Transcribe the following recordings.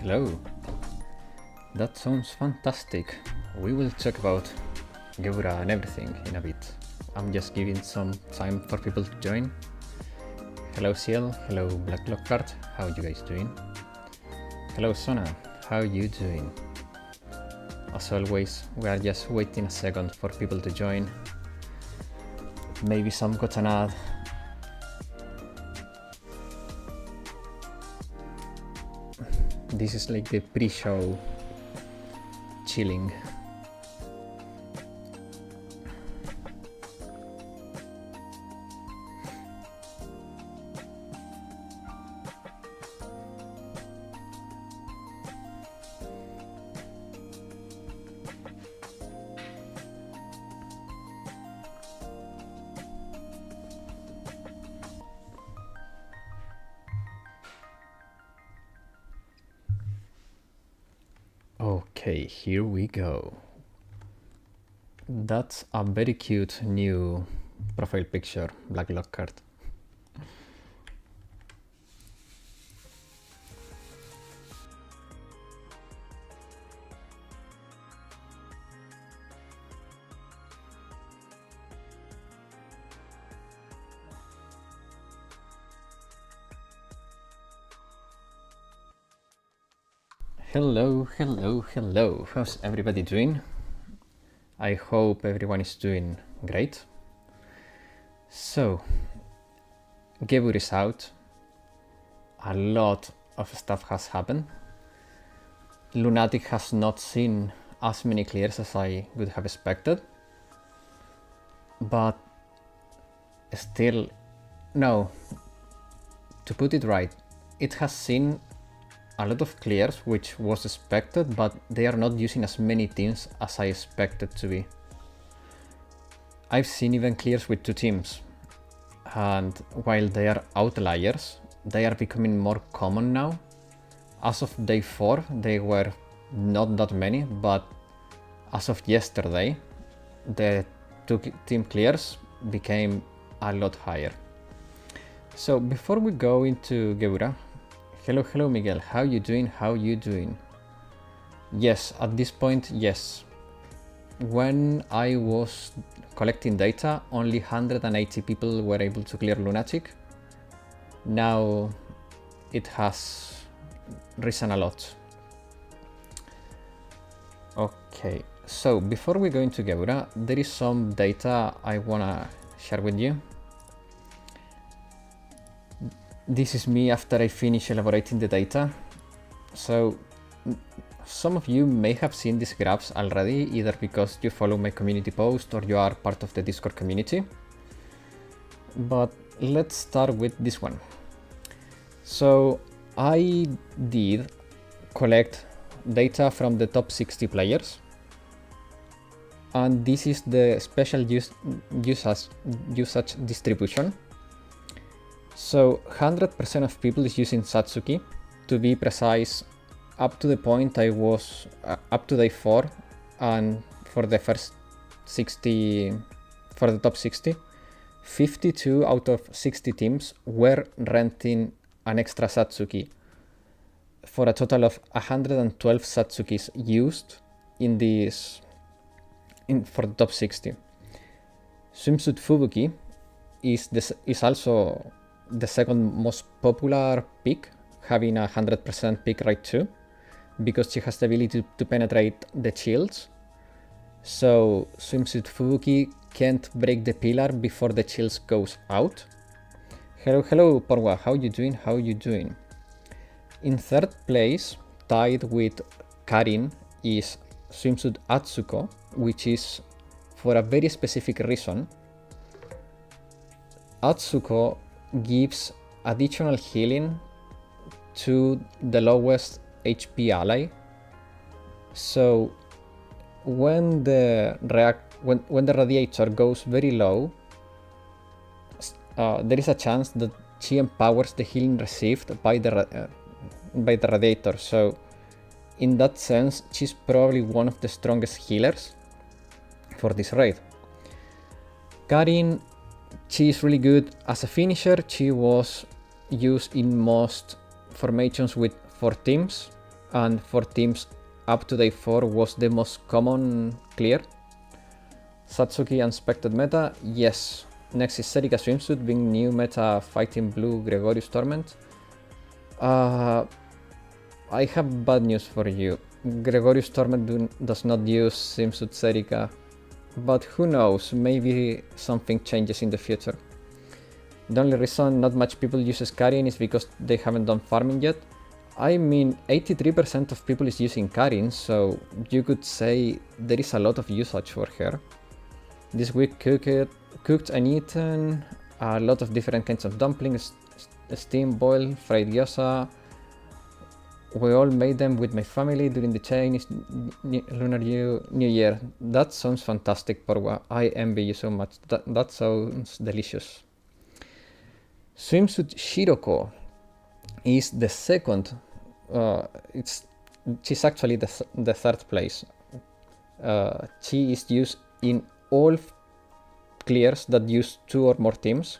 Hello. That sounds fantastic. We will talk about Geburah and everything in a bit. I'm just giving some time for people to join. Hello Ciel, hello Black Lockhart, how you guys doing? Hello Sona, how you doing? As always, we are just waiting a second for people to join. Maybe some got an ad. This is like the pre-show chilling. Okay, here we go. That's a very cute new profile picture, Black Lockhart. Hello, hello, hello. How's everybody doing? I hope everyone is doing great. So, Geburah is out. A lot of stuff has happened. Lunatic has not seen as many clears as I would have expected. But still, no. To put it right, it has seen a lot of clears, which was expected, but they are not using as many teams as I expected to be. I've seen even clears with 2 teams, and while they are outliers, they are becoming more common now. As of day 4, they were not that many, but as of yesterday, the 2 team clears became a lot higher. So before we go into Geburah, hello Miguel, how you doing? How you doing? Yes, at this point, yes. When I was collecting data, only 180 people were able to clear Lunatic. Now it has risen a lot. Okay, so before we go into Geburah, there is some data I wanna share with you. This is me after I finish elaborating the data. So some of you may have seen these graphs already, either because you follow my community post or you are part of the Discord community. But let's start with this one. So I did collect data from the top 60 players. And this is the special usage distribution. So 100% of people is using Satsuki. To be precise, up to the point I was up to day 4, and for the first 60, for the top 60, 52 out of 60 teams were renting an extra Satsuki, for a total of 112 Satsukis used in this for the top 60. Swimsuit Fubuki is also the second most popular pick, having a 100% pick rate too, because she has the ability to penetrate the shields. So Swimsuit Fubuki can't break the pillar before the shields goes out. Hello Porwa, how you doing? How you doing? In third place, tied with Karin, is Swimsuit Atsuko, which is for a very specific reason. Atsuko gives additional healing to the lowest HP ally. So when the radiator goes very low, there is a chance that she empowers the healing received by the radiator. So in that sense, she's probably one of the strongest healers for this raid. Karin, she is really good as a finisher. She was used in most formations with 4 teams, and for teams up to day 4 was the most common clear. Satsuki Unspected meta, yes. Next is Serika Swimsuit, being new meta fighting blue Gregorius Torment. I have bad news for you. Gregorius Torment does not use Swimsuit Serika, but who knows, maybe something changes in the future. The only reason not much people use Karin is because they haven't done farming yet. I mean, 83% of people is using Karin, so you could say there is a lot of usage for her. This week cooked and eaten a lot of different kinds of dumplings, steam, boiled, fried gyoza. We all made them with my family during the Chinese Lunar New Year. That sounds fantastic, Porwa. I envy you so much. That sounds delicious. Swimsuit Shiroko is the second. She's actually the third place. She is used in all clears that use 2 or more teams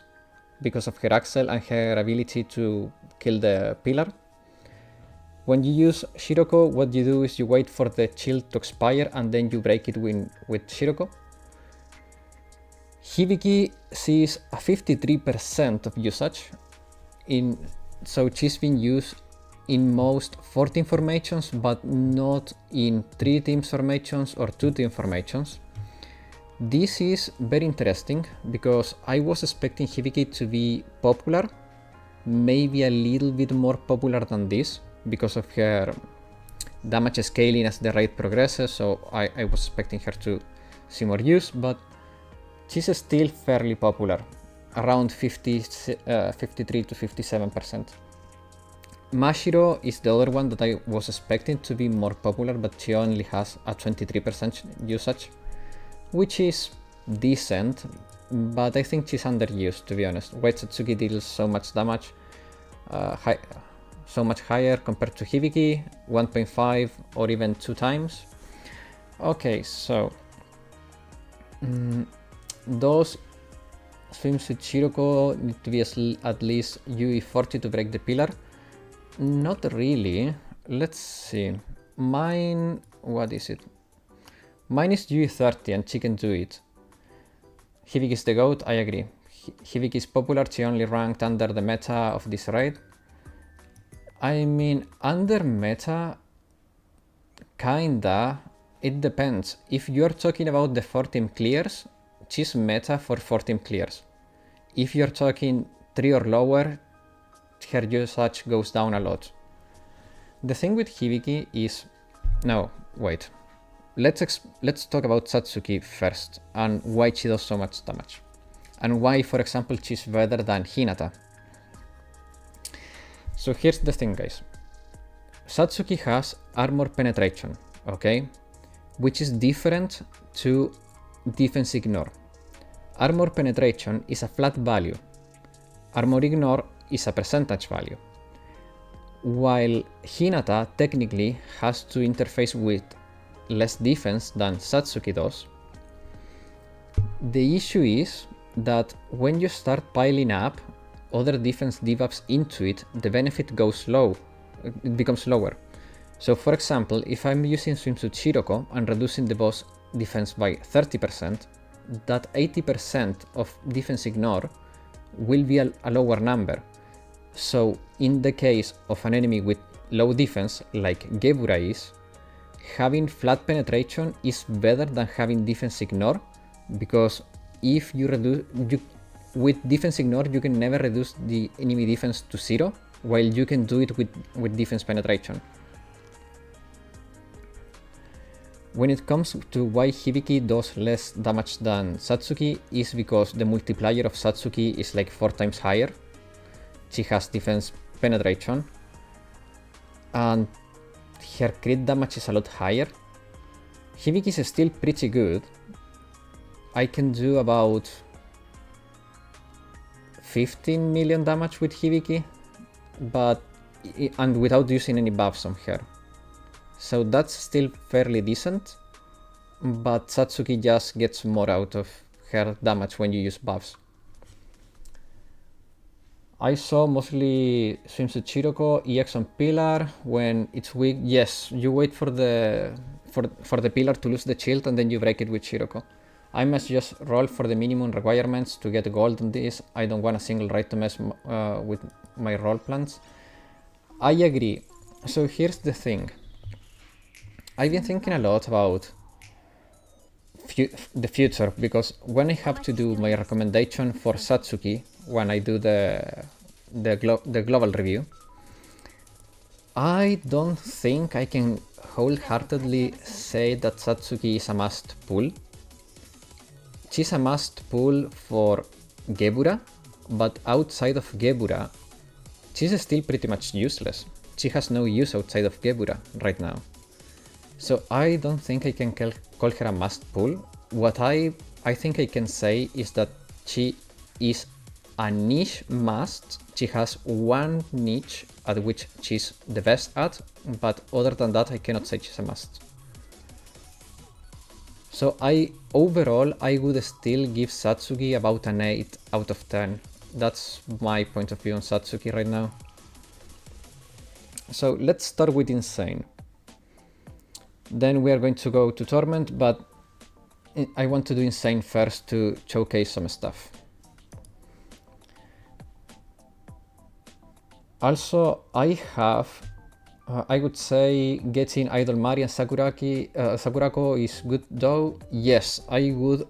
because of her axle and her ability to kill the pillar. When you use Shiroko, what you do is you wait for the shield to expire and then you break it with Shiroko. Hibiki sees a 53% of usage, so she's been used in most 14 formations, but not in 3 teams formations or 2 team formations. This is very interesting because I was expecting Hibiki to be popular, maybe a little bit more popular than this because of her damage scaling as the raid progresses, so I was expecting her to see more use, but she's still fairly popular, around 53 to 57%. Mashiro is the other one that I was expecting to be more popular, but she only has a 23% usage, which is decent, but I think she's underused, to be honest. White Satsuki deals so much damage, so much higher compared to Hibiki, 1.5 or even 2 times. Okay, so those Swimsuit Shiroko need to be at least UE40 to break the pillar. Not really. Let's see. Mine, what is it? Mine is UE30 and she can do it. Hibiki is the GOAT, I agree. Hibiki is popular, she only ranked under the meta of this raid. I mean, under meta, kinda, it depends. If you're talking about the 4-team clears, she's meta for 4-team clears. If you're talking 3 or lower, her usage goes down a lot. The thing with Hibiki is... No, wait. Let's talk about Satsuki first, and why she does so much damage. And why, for example, she's better than Hinata. So here's the thing, guys. Satsuki has armor penetration, okay? Which is different to defense ignore. Armor penetration is a flat value. Armor ignore is a percentage value. While Hinata technically has to interface with less defense than Satsuki does, the issue is that when you start piling up other defense debuffs into it, the benefit goes low, it becomes lower. So for example, if I'm using Swimsuit Shiroko and reducing the boss defense by 30%, that 80% of defense ignore will be a lower number. So in the case of an enemy with low defense, like Geburah is, having flat penetration is better than having defense ignore, because if you reduce with defense ignore, you can never reduce the enemy defense to 0, while you can do it with defense penetration. When it comes to why Hibiki does less damage than Satsuki, is because the multiplier of Satsuki is like 4 times higher. She has defense penetration, and her crit damage is a lot higher. Hibiki is still pretty good. I can do about 15 million damage with Hibiki, and without using any buffs on her. So that's still fairly decent, but Satsuki just gets more out of her damage when you use buffs. I saw mostly swimsuit Chiroko, EX on pillar. When it's weak, yes, you wait for the pillar to lose the shield and then you break it with Chiroko. I must just roll for the minimum requirements to get gold on this. I don't want a single raid to mess with my roll plans. I agree. So here's the thing. I've been thinking a lot about the future, because when I have to do my recommendation for Satsuki, when I do the global review, I don't think I can wholeheartedly say that Satsuki is a must pull. She's a must pull for Geburah, but outside of Geburah, she's still pretty much useless. She has no use outside of Geburah right now. So I don't think I can call her a must pull. What I think I can say is that she is a niche must. She has one niche at which she's the best at, but other than that I cannot say she's a must. So overall I would still give Satsuki about an 8 out of 10. That's my point of view on Satsuki right now. So let's start with Insane. Then we are going to go to Torment, but I want to do Insane first to showcase some stuff. Also, I would say getting Idol Mari and Sakurako is good though. Yes, I would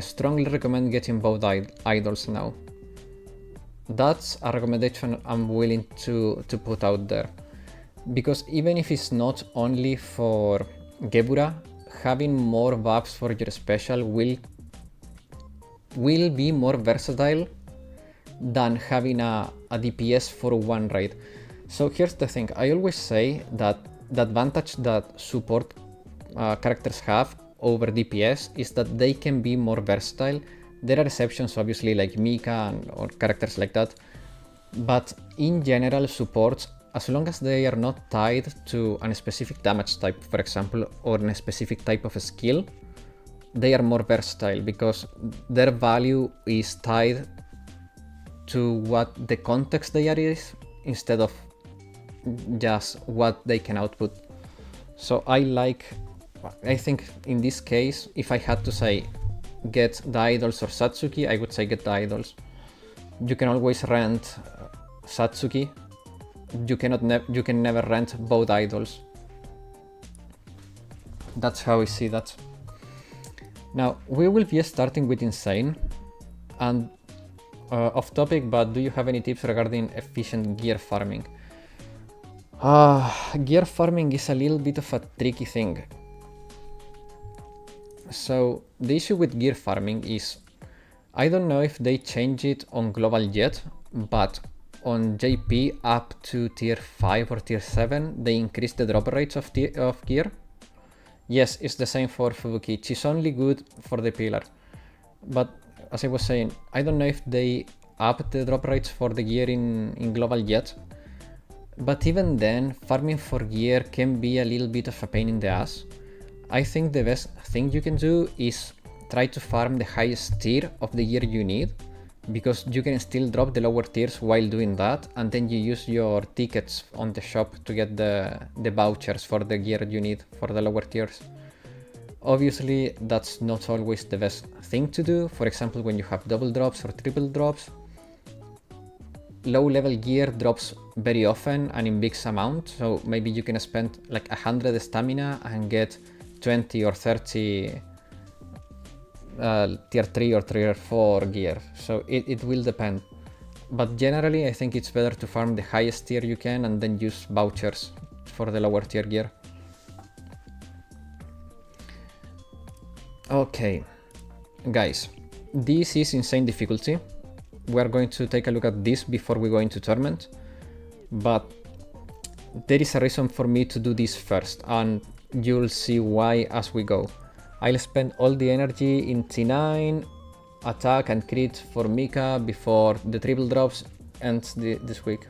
strongly recommend getting both idols now. That's a recommendation I'm willing to put out there. Because even if it's not only for Geburah, having more buffs for your special will be more versatile than having a DPS for one raid. So here's the thing, I always say that the advantage that support characters have over DPS is that they can be more versatile. There are exceptions obviously like Mika or characters like that, but in general supports, as long as they are not tied to a specific damage type, for example, or a specific type of skill, they are more versatile because their value is tied to what the context they are is instead of just what they can output. So I think in this case, if I had to say get the idols or Satsuki, I would say get the idols. You can always rent Satsuki. You can never rent both idols. That's how I see that. Now we will be starting with Insane, and off topic, but do you have any tips regarding efficient gear farming? Gear farming is a little bit of a tricky thing. So the issue with gear farming is, I don't know if they change it on global yet, but on JP up to tier 5 or tier 7 they increase the drop rates of gear. Yes, it's the same for Fubuki. She's only good for the pillar, but as I was saying, I don't know if they up the drop rates for the gear in global yet. But even then, farming for gear can be a little bit of a pain in the ass. I think the best thing you can do is try to farm the highest tier of the gear you need, because you can still drop the lower tiers while doing that, and then you use your tickets on the shop to get the vouchers for the gear you need for the lower tiers. Obviously, that's not always the best thing to do. For example, when you have double drops or triple drops, low level gear drops very often and in big amount, so maybe you can spend like 100 stamina and get 20 or 30 tier 3 or tier 4 gear, so it will depend. But generally I think it's better to farm the highest tier you can and then use vouchers for the lower tier gear. Okay, guys, this is Insane difficulty. We are going to take a look at this before we go into Torment, but there is a reason for me to do this first, and you'll see why as we go. I'll spend all the energy in T9, attack and crit for Mika before the triple drops ends this week.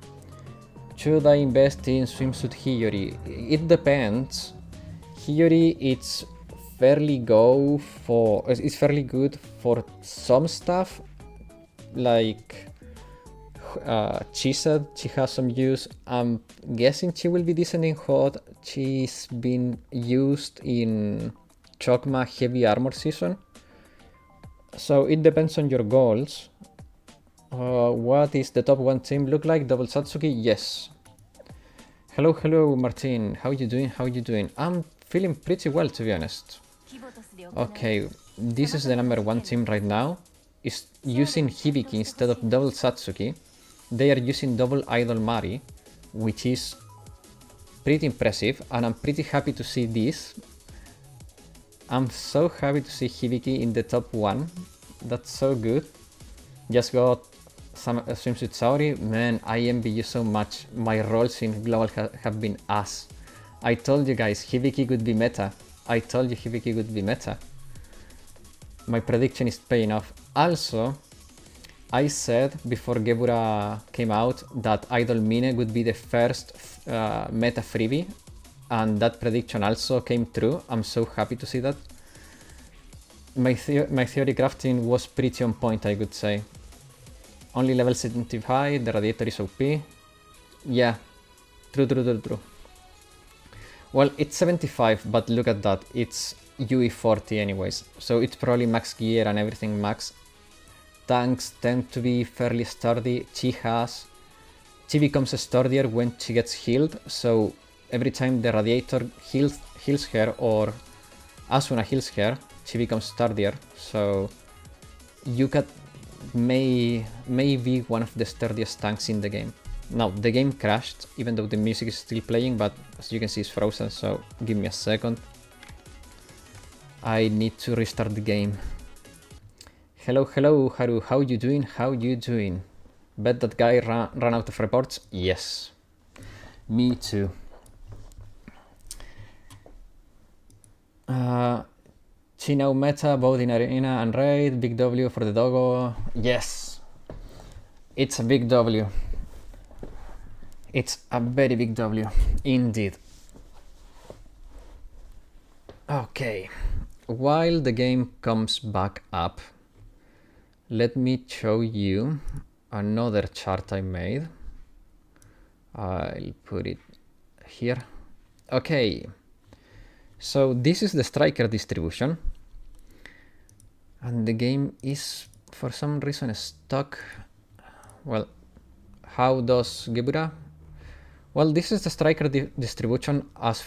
Should I invest in swimsuit Hiyori? It depends. Hiyori it's fairly good for some stuff, like She said she has some use. I'm guessing she will be decent in HOT. She's been used in Chokma heavy armor season. So it depends on your goals. What is the top 1 team look like? Double Satsuki? Yes. Hello Martin. How you doing? I'm feeling pretty well, to be honest. Okay, this is the number 1 team right now. Is using Hibiki instead of double Satsuki. They are using double Idol Mari, which is pretty impressive, and I'm pretty happy to see this. I'm so happy to see Hibiki in the top 1. That's so good. Just got some swimsuit Saori. Man, I envy you so much. My rolls in global have been ass. I told you guys Hibiki would be meta. My prediction is paying off. Also, I said before Geburah came out that Idol Mine would be the first meta freebie, and that prediction also came true. I'm so happy to see that. My theory crafting was pretty on point, I would say. Only level 75, the radiator is OP. Yeah, true. Well, it's 75, but look at that, it's UE 40 anyways, so it's probably max gear and everything max. Tanks tend to be fairly sturdy. She becomes sturdier when she gets healed, so every time the radiator heals her or Asuna heals her, she becomes sturdier, so Yuka may be one of the sturdiest tanks in the game. Now, the game crashed, even though the music is still playing, but as you can see it's frozen, so give me a second. I need to restart the game. Hello Haru, how you doing? Bet that guy ran out of reports? Yes. Me too. Chino meta, both in arena and raid, big W for the doggo. Yes. It's a big W. It's a very big W, indeed. Okay, while the game comes back up, let me show you another chart I made. I'll put it here. Okay, so this is the striker distribution, and the game is for some reason stuck. Well, how does Geburah? Well, this is the striker distribution as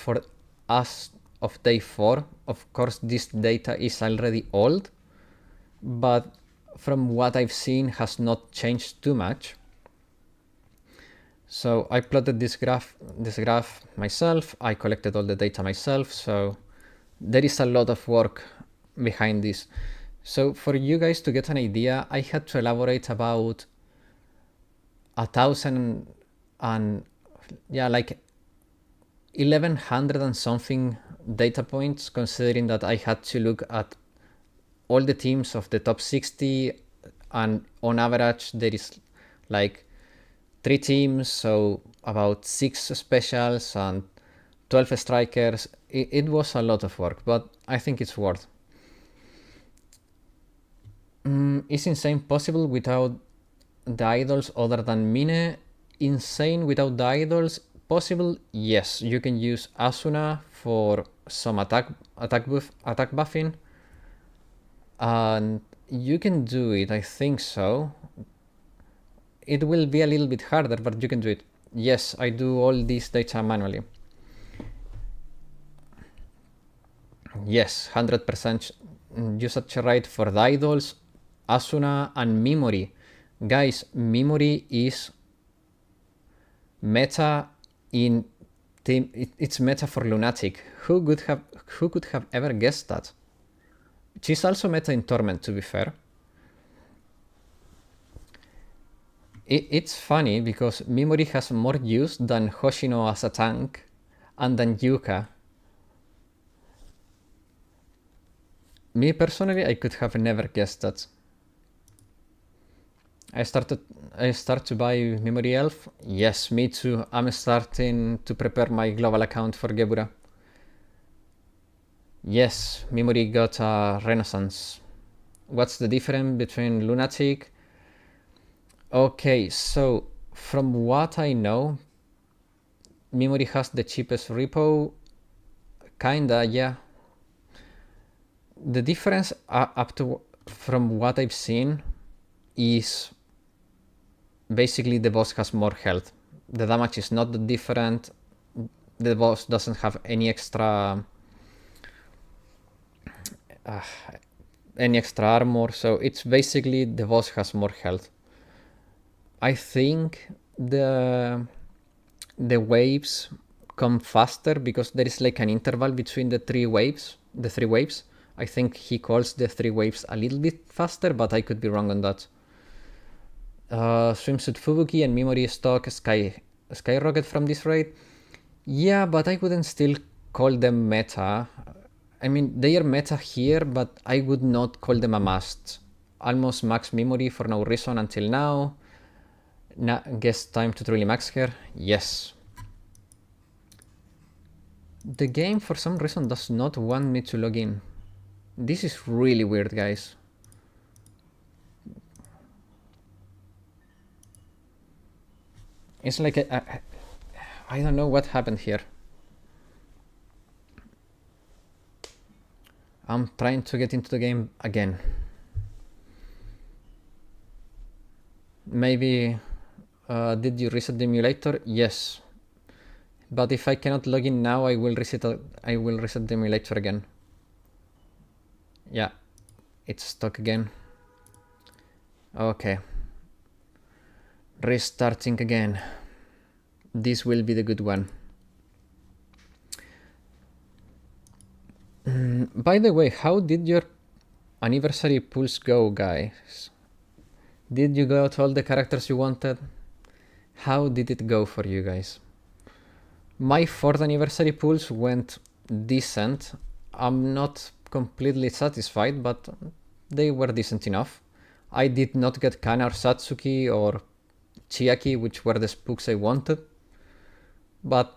of day 4. Of course, this data is already old, but from what I've seen has not changed too much. So I plotted this graph myself. I collected all the data myself, so there is a lot of work behind this. So for you guys to get an idea, I had to elaborate about 1,000 and like 1,100 and something data points, considering that I had to look at all the teams of the top 60, and on average there is like 3 teams, so about 6 specials and 12 strikers. It was a lot of work, but I think it's worth. Is Insane possible without the idols other than Mine? Insane without the idols? Possible? Yes, you can use Asuna for some attack buffing, and you can do it, I think so. It will be a little bit harder, but you can do it. Yes, I do all this data manually. Yes, 100% usage rate for the idols, Asuna, and Memory. Guys, Memory is meta in team. It's meta for Lunatic. Who could have ever guessed that? She's also meta in Torment, to be fair. It's funny because Memory has more use than Hoshino as a tank and than Yuka. Me personally, I could have never guessed that. I start to buy Memory Elf. Yes, me too. I'm starting to prepare my global account for Geburah. Yes, Memory got a renaissance. What's the difference between Lunatic? Okay, so from what I know, Memory has the cheapest repo. Kinda, yeah. The difference up to from what I've seen is basically the boss has more health. The damage is not that different. The boss doesn't have any extra armor, so it's basically the boss has more health. I think the waves come faster because there is like an interval between the three waves. I think he calls the 3 waves a little bit faster, but I could be wrong on that. Swimsuit Fubuki and Memory stock skyrocket from this raid. Yeah, but I wouldn't still call them meta. I mean, they are meta here, but I would not call them a must. Almost max Memory for no reason until now. Guess time to truly max her? Yes. The game for some reason does not want me to log in. This is really weird, guys. It's like I don't know what happened here. I'm trying to get into the game again. Maybe did you reset the emulator? Yes. But if I cannot log in now, I will reset the emulator again. Yeah, it's stuck again. Okay. Restarting again. This will be the good one. By the way, how did your anniversary pulls go, guys? Did you got all the characters you wanted? How did it go for you guys? My 4th anniversary pulls went decent. I'm not completely satisfied, but they were decent enough. I did not get Kana or Satsuki or Chiaki, which were the spooks I wanted. But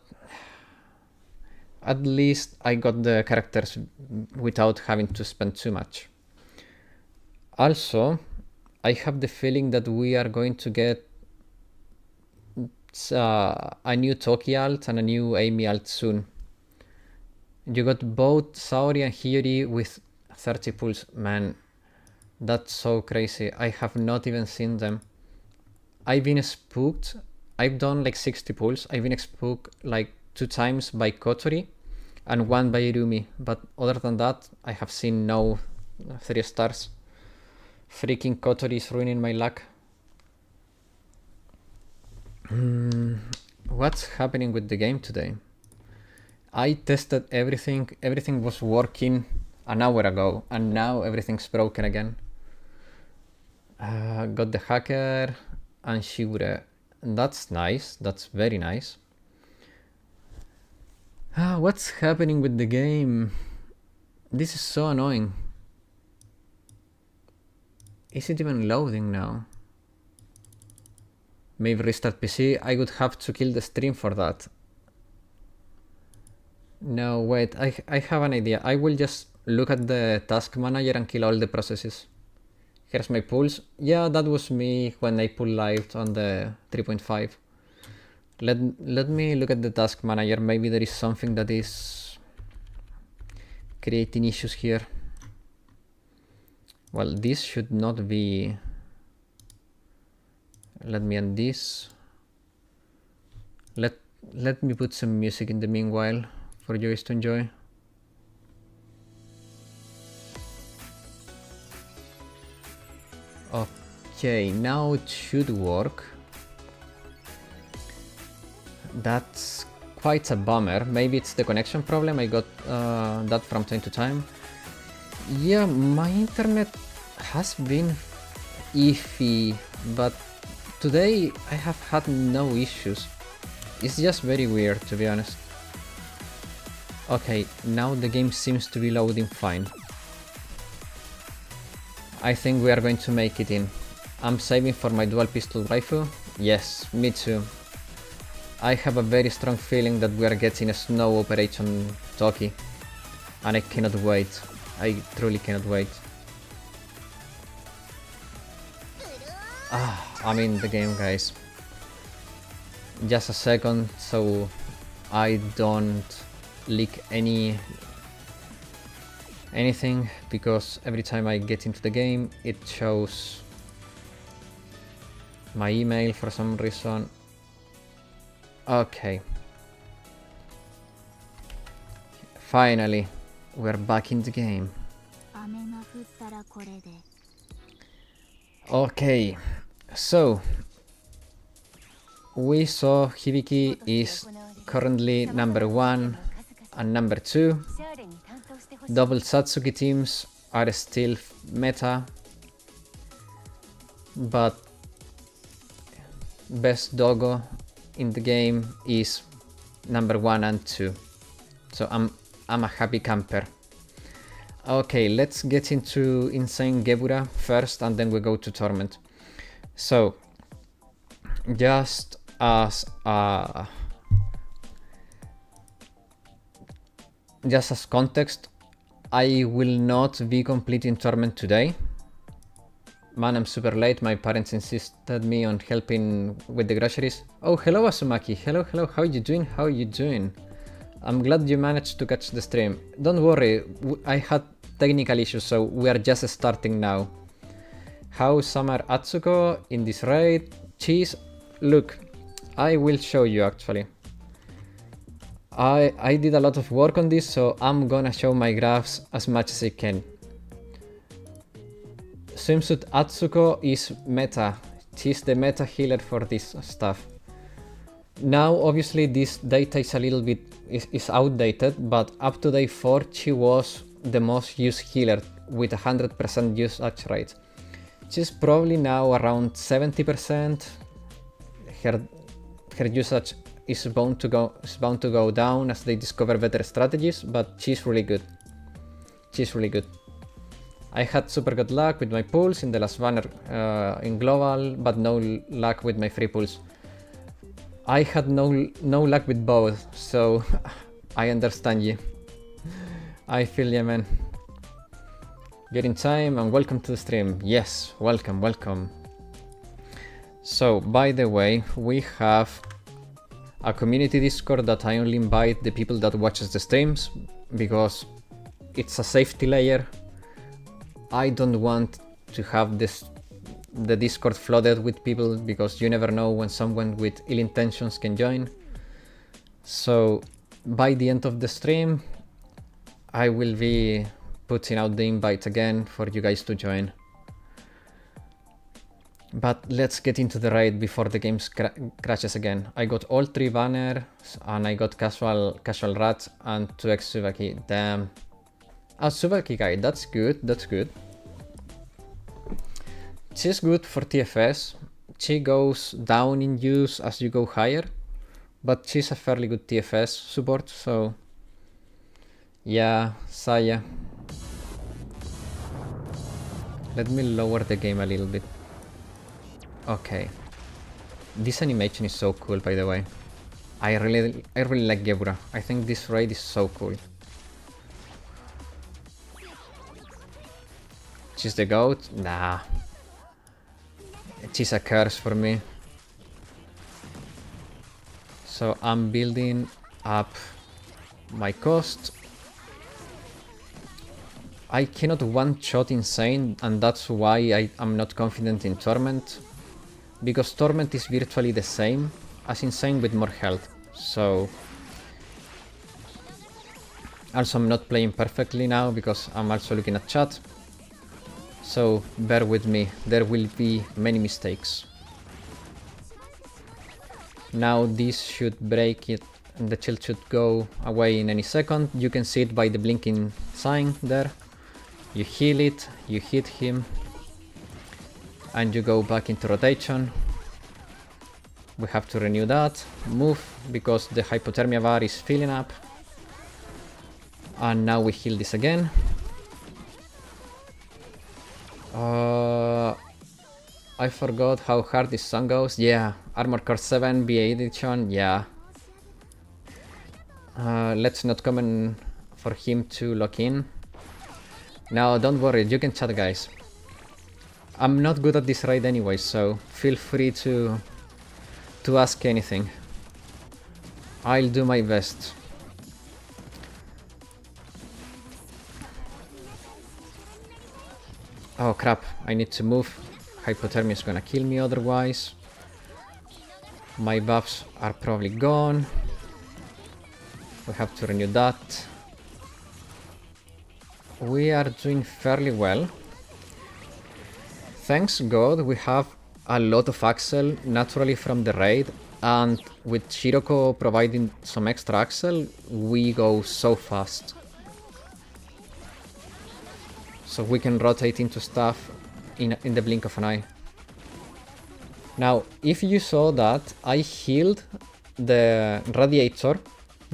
at least I got the characters without having to spend too much. Also, I have the feeling that we are going to get a new Toki alt and a new Amy alt soon. You got both Saori and Hiyori with 30 pulls. Man, that's so crazy. I have not even seen them. I've been spooked. I've done like 60 pulls. I've been spooked like 2 times by Kotori and 1 by Irumi. But other than that, I have seen no 3 stars. Freaking Kotori is ruining my luck. What's happening with the game today? I tested everything. Everything was working an hour ago, and now everything's broken again. Got the hacker and Shigure. That's nice. That's very nice. What's happening with the game? This is so annoying. Is it even loading now? Maybe restart PC. I would have to kill the stream for that. No, wait, I have an idea. I will just look at the task manager and kill all the processes. Here's my pulls. Yeah, that was me when I pulled live on the 3.5. Let me look at the task manager. Maybe there is something that is creating issues here. Well, this should not be... Let me end this. Let me put some music in the meanwhile for you guys to enjoy. Okay, now it should work. That's quite a bummer. Maybe it's the connection problem. I got that from time to time. Yeah, my internet has been iffy, but today I have had no issues. It's just very weird, to be honest. Okay, now the game seems to be loading fine. I think we are going to make it in. I'm saving for my dual pistol rifle. Yes, me too. I have a very strong feeling that we are getting a snow operation Toki. And I cannot wait. I truly cannot wait. I'm in the game, guys. Just a second, so I don't leak anything, because every time I get into the game it shows my email for some reason. Okay. Finally, we're back in the game. Okay, so we saw Hibiki is currently number 1 and number 2. Double Satsuki teams are still meta, but best doggo in the game is number 1 and 2. So I'm a happy camper. Okay, let's get into Insane Geburah first, and then we go to Torment. So, just as context, I will not be completing Torment today. Man, I'm super late. My parents insisted me on helping with the groceries. Oh, hello Asumaki. Hello, how are you doing? How are you doing? I'm glad you managed to catch the stream. Don't worry, I had technical issues, so we are just starting now. How Summer Atsuko in this raid? Cheese? Look, I will show you actually. I did a lot of work on this, so I'm gonna show my graphs as much as I can. Swimsuit Atsuko is meta. She's the meta healer for this stuff. Now obviously this data is a little bit is outdated, but up to day 4 she was the most used healer with 100% usage rate. She's probably now around 70%. Her usage is bound to go down as they discover better strategies, but she's really good. She's really good. I had super good luck with my pulls in the last banner in global, but no luck with my free pulls. I had no luck with both, so I understand you. I feel you, man. You're in time and welcome to the stream. Yes, welcome. So, by the way, we have a community Discord that I only invite the people that watches the streams, because it's a safety layer. I don't want to have the Discord flooded with people, because you never know when someone with ill intentions can join. So by the end of the stream, I will be putting out the invite again for you guys to join. But let's get into the raid before the game crashes again. I got all 3 banners and I got casual rat and 2x Tsubaki. Damn. Ah, Tsubaki guy, that's good. She's good for TFS. She goes down in use as you go higher, but she's a fairly good TFS support, so yeah, Saya. Let me lower the game a little bit. Okay. This animation is so cool, by the way. I really like Geburah. I think this raid is so cool. She's the goat? Nah. She's a curse for me. So I'm building up my cost. I cannot one-shot Insane, and that's why I'm not confident in Torment. Because Torment is virtually the same as Insane with more health. So also I'm not playing perfectly now because I'm also looking at chat. So bear with me, there will be many mistakes. Now this should break it and the chill should go away in any second. You can see it by the blinking sign there. You heal it, you hit him, and you go back into rotation. We have to renew that, move, because the hypothermia bar is filling up. And now we heal this again. I forgot how hard this song goes. Yeah, Armor Core 7 BA edition, yeah. Let's not comment for him to lock in. Now, don't worry, you can chat, guys. I'm not good at this raid anyway, so feel free to ask anything. I'll do my best. Oh crap, I need to move. Hypothermia is gonna kill me otherwise. My buffs are probably gone. We have to renew that. We are doing fairly well. Thanks God we have a lot of Axel naturally from the raid, and with Shiroko providing some extra Axel, we go so fast. So we can rotate into stuff in the blink of an eye. Now, if you saw that, I healed the radiator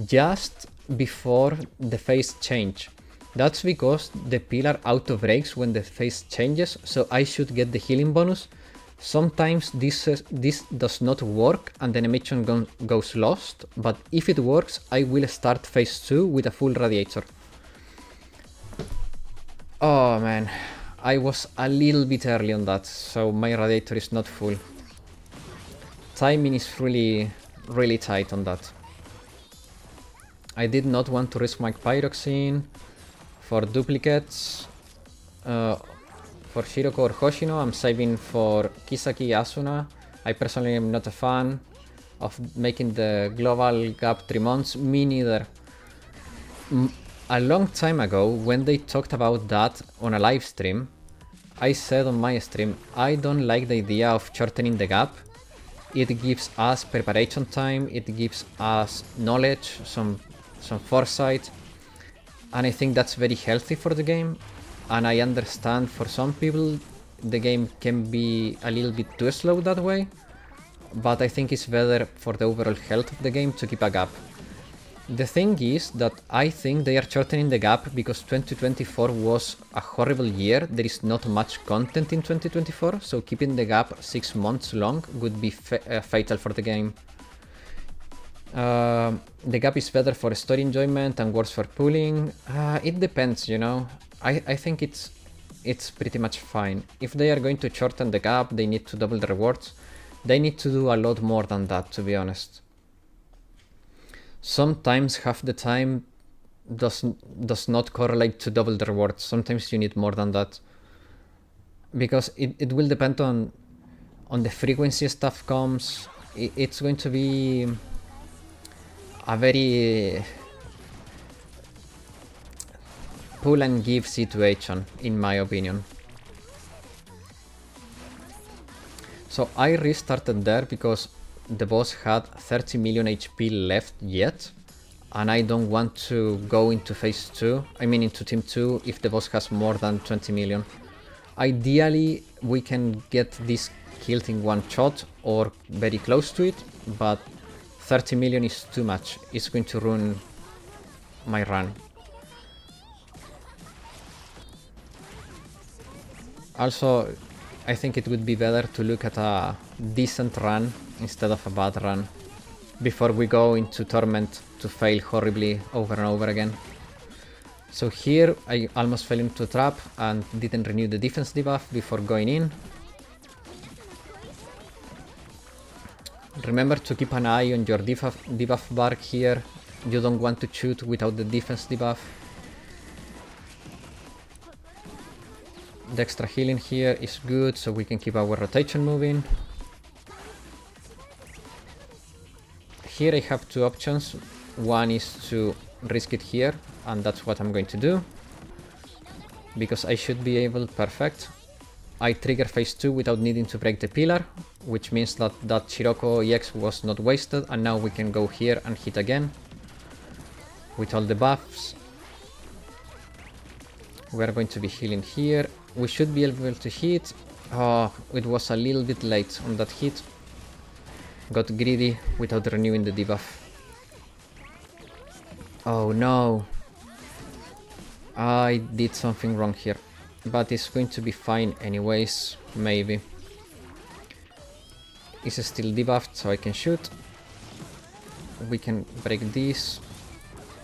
just before the phase change. That's because the pillar auto breaks when the phase changes, so I should get the healing bonus. Sometimes this does not work and the animation goes lost, but if it works, I will start phase 2 with a full radiator. Oh man, I was a little bit early on that, so my radiator is not full. Timing is really tight on that. I did not want to risk my pyroxene for duplicates. For Shiroko or Hoshino, I'm saving for Kisaki Asuna. I personally am not a fan of making the global gap 3 months, me neither. A long time ago, when they talked about that on a live stream, I said on my stream, I don't like the idea of shortening the gap. It gives us preparation time, it gives us knowledge, some foresight, and I think that's very healthy for the game. And I understand for some people the game can be a little bit too slow that way, but I think it's better for the overall health of the game to keep a gap. The thing is that I think they are shortening the gap because 2024 was a horrible year. There is not much content in 2024, so keeping the gap 6 months long would be fatal for the game. The gap is better for story enjoyment and worse for pooling. It depends, you know. I think it's pretty much fine. If they are going to shorten the gap, they need to double the rewards. They need to do a lot more than that, to be honest. Sometimes half the time does not correlate to double the rewards. Sometimes you need more than that. Because it will depend on the frequency stuff comes. It's going to be a very pull and give situation, in my opinion. So I restarted there because the boss had 30 million HP left yet, and I don't want to go into phase 2, I mean into team 2, if the boss has more than 20 million. Ideally we can get this killed in one shot or very close to it, but 30 million is too much. It's going to ruin my run. Also, I think it would be better to look at a decent run instead of a bad run before we go into Torment to fail horribly over and over again. So here I almost fell into a trap and didn't renew the defense debuff before going in. Remember to keep an eye on your debuff bar here. You don't want to shoot without the defense debuff. The extra healing here is good, so we can keep our rotation moving. Here I have two options. One is to risk it here, and that's what I'm going to do. Because I should be able, perfect. I trigger phase 2 without needing to break the pillar, which means that that Shiroko EX was not wasted, and now we can go here and hit again. With all the buffs. We are going to be healing here. We should be able to hit. Oh, it was a little bit late on that hit. Got greedy without renewing the debuff. Oh no. I did something wrong here. But it's going to be fine anyways, maybe. It's still debuffed, so I can shoot. We can break this.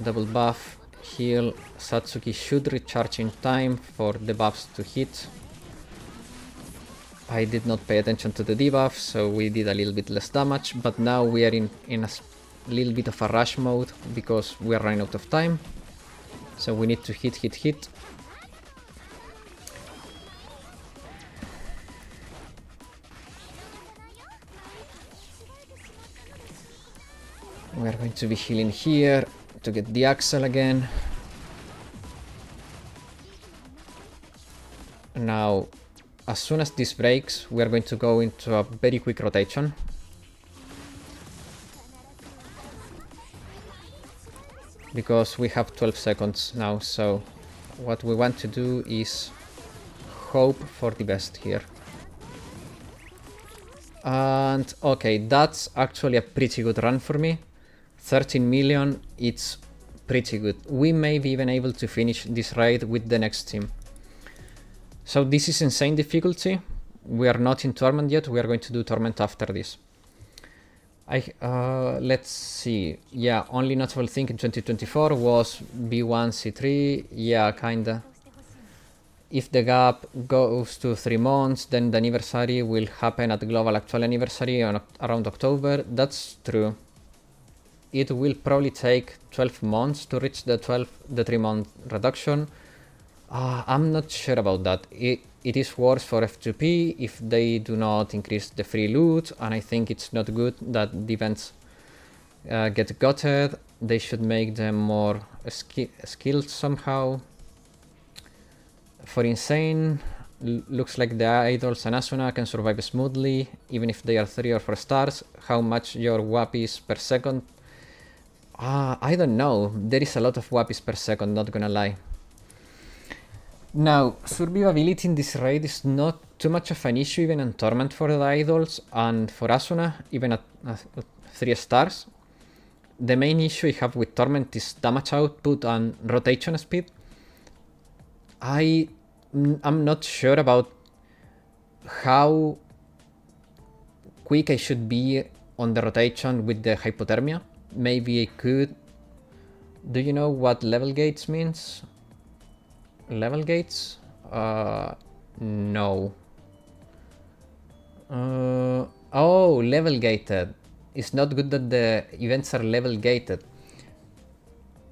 Double buff. Heal. Satsuki should recharge in time for the buffs to hit. I did not pay attention to the debuff, so we did a little bit less damage, but now we are in a little bit of a rush mode because we are running out of time. So we need to hit. We are going to be healing here to get the Axel again. Now, as soon as this breaks, we are going to go into a very quick rotation. Because we have 12 seconds now, so what we want to do is hope for the best here. And okay, that's actually a pretty good run for me. 13 million, it's pretty good. We may be even able to finish this raid with the next team. So this is insane difficulty. We are not in Torment yet, we are going to do Torment after this. Let's see. Yeah, only notable thing in 2024 was B1 C3. Yeah, kinda. If the gap goes to 3 months, then the anniversary will happen at the global actual anniversary on around October. That's true. It will probably take 12 months to reach the 3-month reduction. I'm not sure about that. It is worse for F2P if they do not increase the free loot, and I think it's not good that the events get gutted. They should make them more skilled somehow. For Insane, looks like the idols and Asuna can survive smoothly, even if they are 3 or 4 stars. How much your WAP is per second? I don't know. There is a lot of WAPs per second, not gonna lie. Now, survivability in this raid is not too much of an issue even in Torment for the idols, and for Asuna, even at 3 stars. The main issue I have with Torment is damage output and rotation speed. I'm not sure about how quick I should be on the rotation with the hypothermia. Maybe I could. Do you know what level gates means? Level gates? No. Oh, level gated. It's not good that the events are level gated.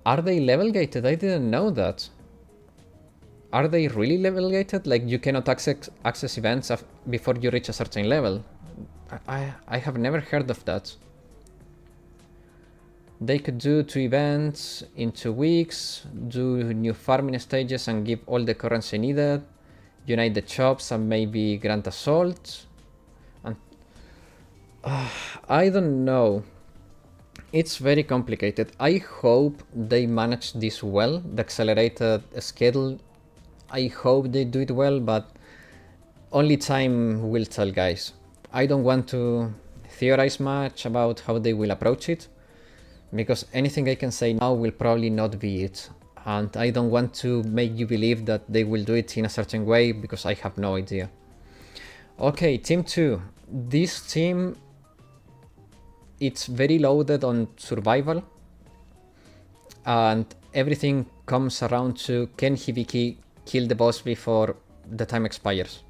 Are they level gated? I didn't know that. Are they really level gated? Like you cannot access events before you reach a certain level? I have never heard of that. They could do 2 events in 2 weeks, do new farming stages and give all the currency needed, unite the chops and maybe grant assault. And I don't know. It's very complicated. I hope they manage this well, the accelerated schedule. I hope they do it well, but only time will tell, guys. I don't want to theorize much about how they will approach it, because anything I can say now will probably not be it. And I don't want to make you believe that they will do it in a certain way, because I have no idea. Okay, Team 2. This team, it's very loaded on survival. And everything comes around to, can Hibiki kill the boss before the time expires?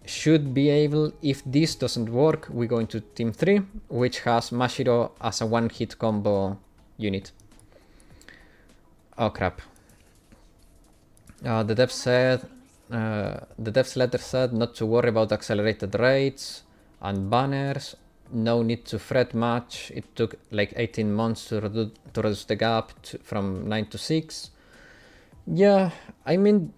Should be able. If this doesn't work, we go into Team 3, which has Mashiro as a one-hit combo unit. Oh crap. The dev's letter said not to worry about accelerated raids and banners. No need to fret much. It took like 18 months to reduce the gap from 9 to 6. Yeah, I mean,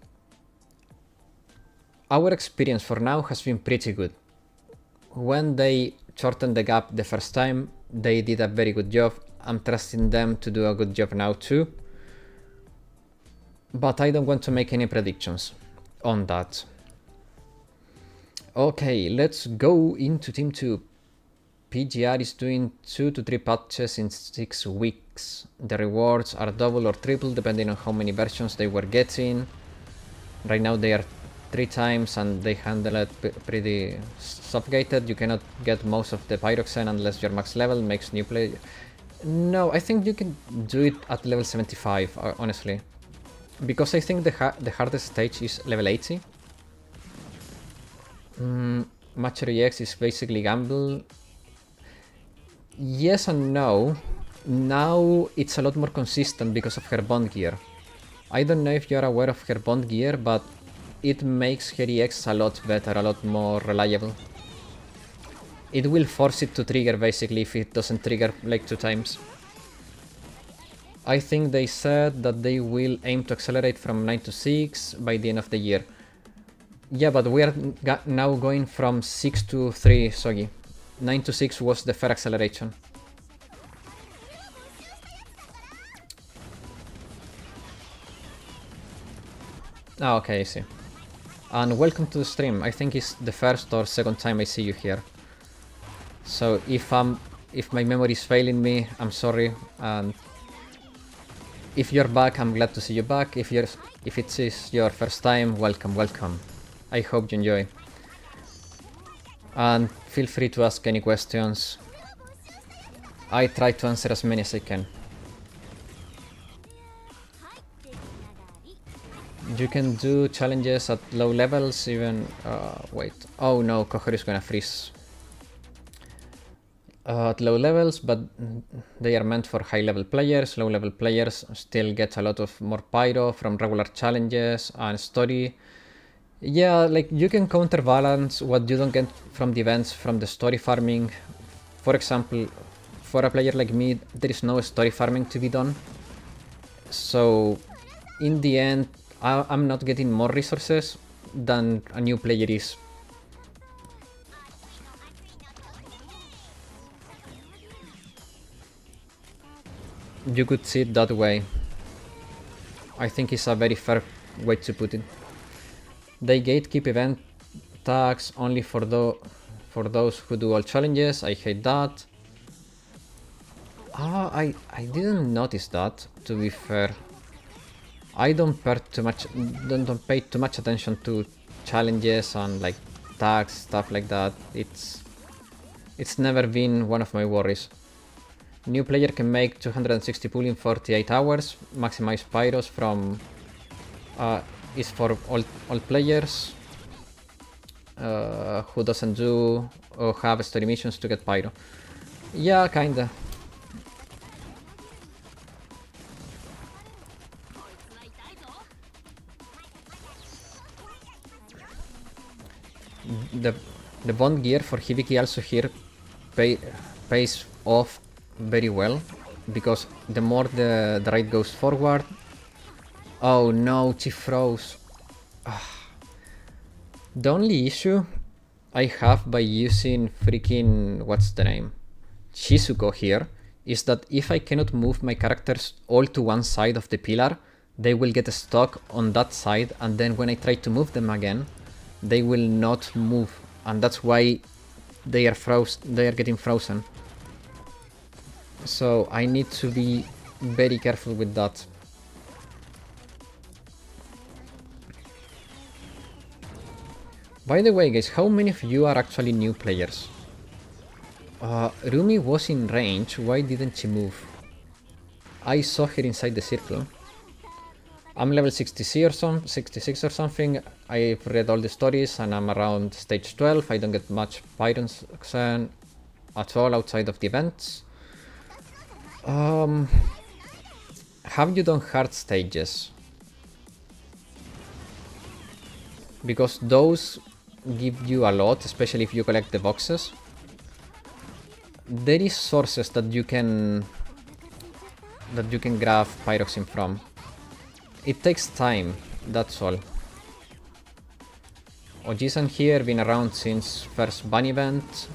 our experience for now has been pretty good. When they shortened the gap the first time, they did a very good job. I'm trusting them to do a good job now too. But I don't want to make any predictions on that. Okay, let's go into Team 2. PGR is doing 2 to 3 patches in 6 weeks. The rewards are double or triple depending on how many versions they were getting. Right now they are 3 times and they handle it pretty soft-gated. You cannot get most of the Pyroxene unless your max level makes new play. No, I think you can do it at level 75, honestly. Because I think the hardest stage is level 80. Mastery X is basically gamble. Yes and no. Now it's a lot more consistent because of her bond gear. I don't know if you're aware of her bond gear, but it makes her EX a lot better, a lot more reliable. It will force it to trigger basically if it doesn't trigger like 2 times. I think they said that they will aim to accelerate from 9 to 6 by the end of the year. Yeah, but we are now going from 6 to 3, Sogi. 9 to 6 was the fair acceleration. Ah, okay, I see. And welcome to the stream. I think it's the first or second time I see you here. So if my memory is failing me, I'm sorry. And if you're back, I'm glad to see you back. If it is your first time, welcome, welcome. I hope you enjoy. And feel free to ask any questions. I try to answer as many as I can. You can do challenges at low levels even... wait. Oh no, Koharu is gonna freeze. At low levels, but they are meant for high level players. Low level players still get a lot of more pyro from regular challenges and story. Yeah, like you can counterbalance what you don't get from the events from the story farming. For example, for a player like me, there is no story farming to be done. So in the end, I'm not getting more resources than a new player is. You could see it that way. I think it's a very fair way to put it. They gatekeep event tags only for those who do all challenges. I hate that. I didn't notice that, to be fair. I don't pay too much attention to challenges and like tags, stuff like that. It's never been one of my worries. New player can make 260 pull in 48 hours. Maximize pyros from is for all players who doesn't do or have story missions to get pyro. Yeah, kinda. The bond gear for Hibiki also here pays off very well, because the more the raid goes forward... Oh no, she froze. The only issue I have by using freaking... what's the name? Shizuko here, is that if I cannot move my characters all to one side of the pillar, they will get stuck on that side, and then when I try to move them again, they will not move, and that's why they are getting frozen. So I need to be very careful with that. By the way, guys, how many of you are actually new players? Rumi was in range, why didn't she move? I saw her inside the circle. I'm level 66 or something. I've read all the stories and I'm around stage 12. I don't get much Pyron's at all outside of the events. Have you done hard stages? Because those give you a lot, especially if you collect the boxes. There is sources that you can grab pyroxene from. It takes time, that's all. Ojisan here, been around since first ban event.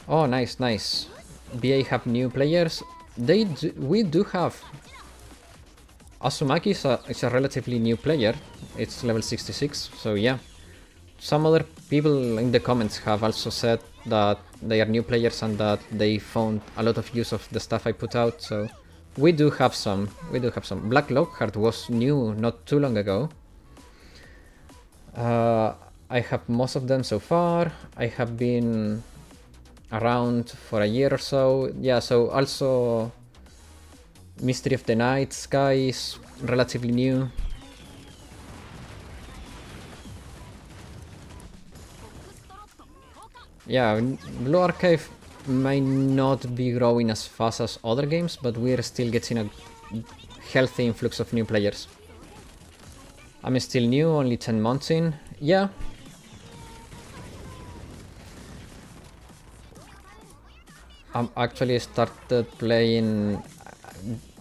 Oh, nice, nice. BA have new players. We do have. Asumaki is a relatively new player. It's level 66, so yeah. Some other people in the comments have also said that they are new players and that they found a lot of use of the stuff I put out, so we do have some. Black Lockhart was new not too long ago. I have most of them so far. I have been around for a year or so. Yeah, so also Mystery of the Night Sky is relatively new. Yeah, Blue Archive may not be growing as fast as other games, but we're still getting a healthy influx of new players. I'm still new, only 10 months in. Yeah. I actually started playing...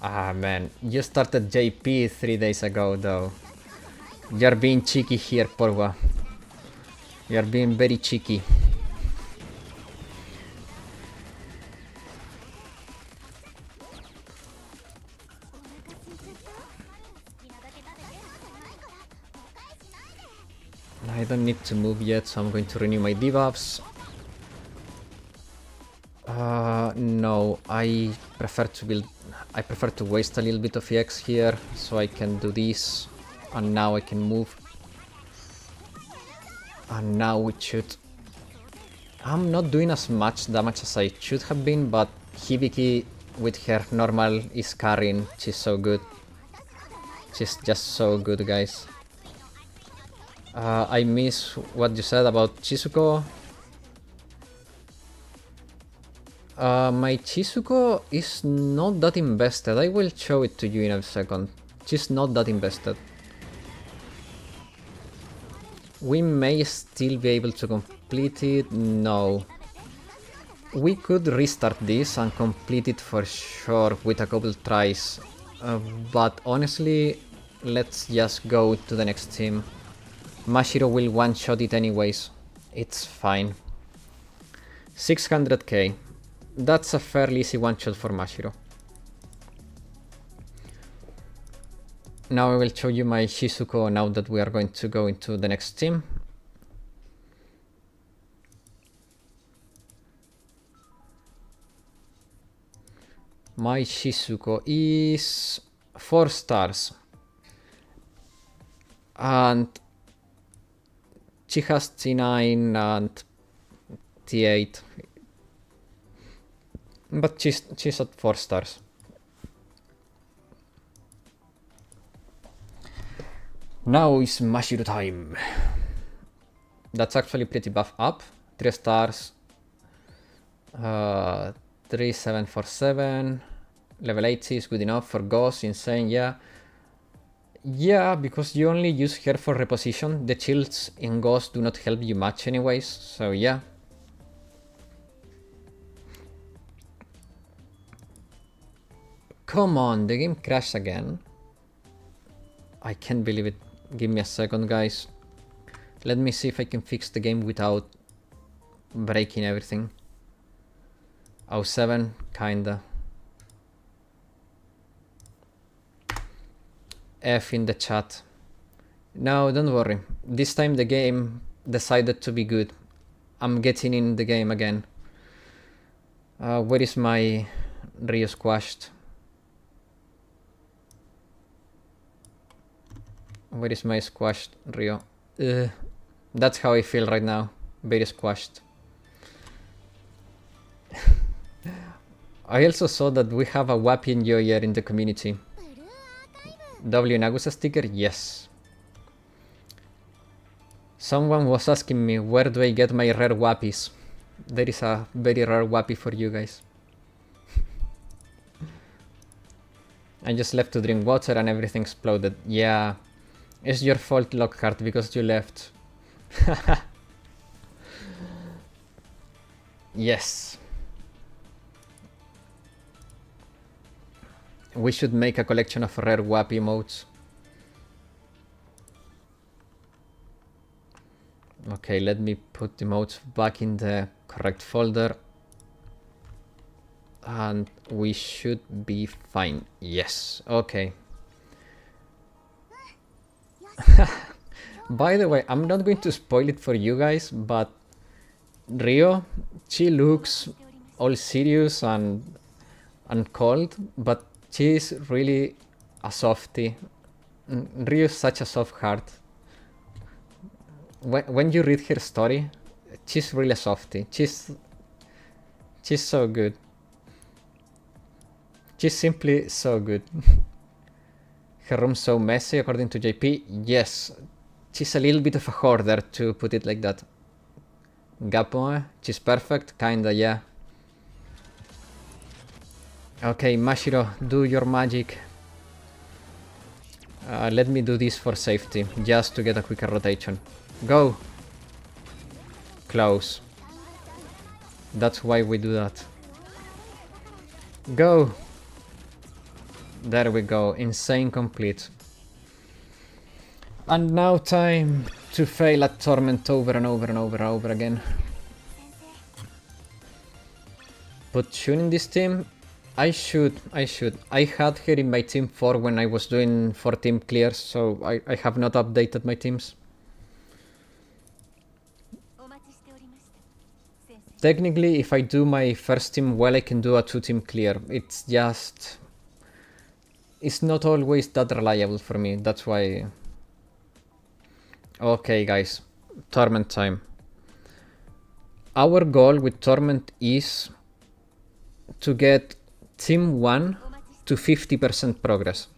Ah man, you started JP 3 days ago though. You're being cheeky here, Porwa. You're being very cheeky. I don't need to move yet, so I'm going to renew my debuffs. No, I prefer to waste a little bit of EX here, so I can do this. And now I can move. And now we should... I'm not doing as much damage as I should have been, but Hibiki with her normal is carrying. She's so good. She's just so good, guys. I miss what you said about Chizuko. My Chizuko is not that invested. I will show it to you in a second. She's not that invested. We may still be able to complete it. No. We could restart this and complete it for sure with a couple tries. But honestly, let's just go to the next team. Mashiro will one-shot it anyways. It's fine. 600k. That's a fairly easy one-shot for Mashiro. Now I will show you my Shizuko now that we are going to go into the next team. My Shizuko is 4 stars. And she has T9 and T8. But she's at 4 stars. Now is Mashiro time. That's actually pretty buff up. 3 stars. 3747. Level 80 is good enough for Ghost. Insane, yeah. Yeah, because you only use her for reposition. The shields in Ghost do not help you much anyways, so yeah. Come on, the game crashed again. I can't believe it. Give me a second, guys. Let me see if I can fix the game without breaking everything. 07, kinda. F in the chat. No, don't worry. This time the game decided to be good. I'm getting in the game again. Where is my Rio squashed? Where is my squashed Rio? That's how I feel right now. Very squashed. I also saw that we have a Wappy enjoyer in the community. W Nagusa sticker? Yes. Someone was asking me where do I get my rare Wappies. There is a very rare Wappy for you guys. I just left to drink water and everything exploded. Yeah. It's your fault, Lockhart, because you left. Yes. We should make a collection of rare Wappy emotes. Okay, let me put the emotes back in the correct folder. And we should be fine. Yes, okay. By the way, I'm not going to spoil it for you guys, but Rio, she looks all serious and cold, but she's really a softie. Rio is such a soft heart. When you read her story, she's really a softie. She's so good. She's simply so good. Her room's so messy, according to JP. Yes, she's a little bit of a hoarder, to put it like that. Gapoe, which is perfect, kinda, yeah. Okay, Mashiro, do your magic. Let me do this for safety, just to get a quicker rotation. Go! Close. That's why we do that. Go! There we go, insane complete. And now time to fail at Torment over and over and over and over again. Put Shun in this team? I should. I had her in my team 4 when I was doing 4 team clears, so I have not updated my teams. Technically, if I do my first team well, I can do a 2 team clear. It's just... it's not always that reliable for me, that's why... Okay guys, Torment time. Our goal with Torment is to get Team 1 to 50% progress.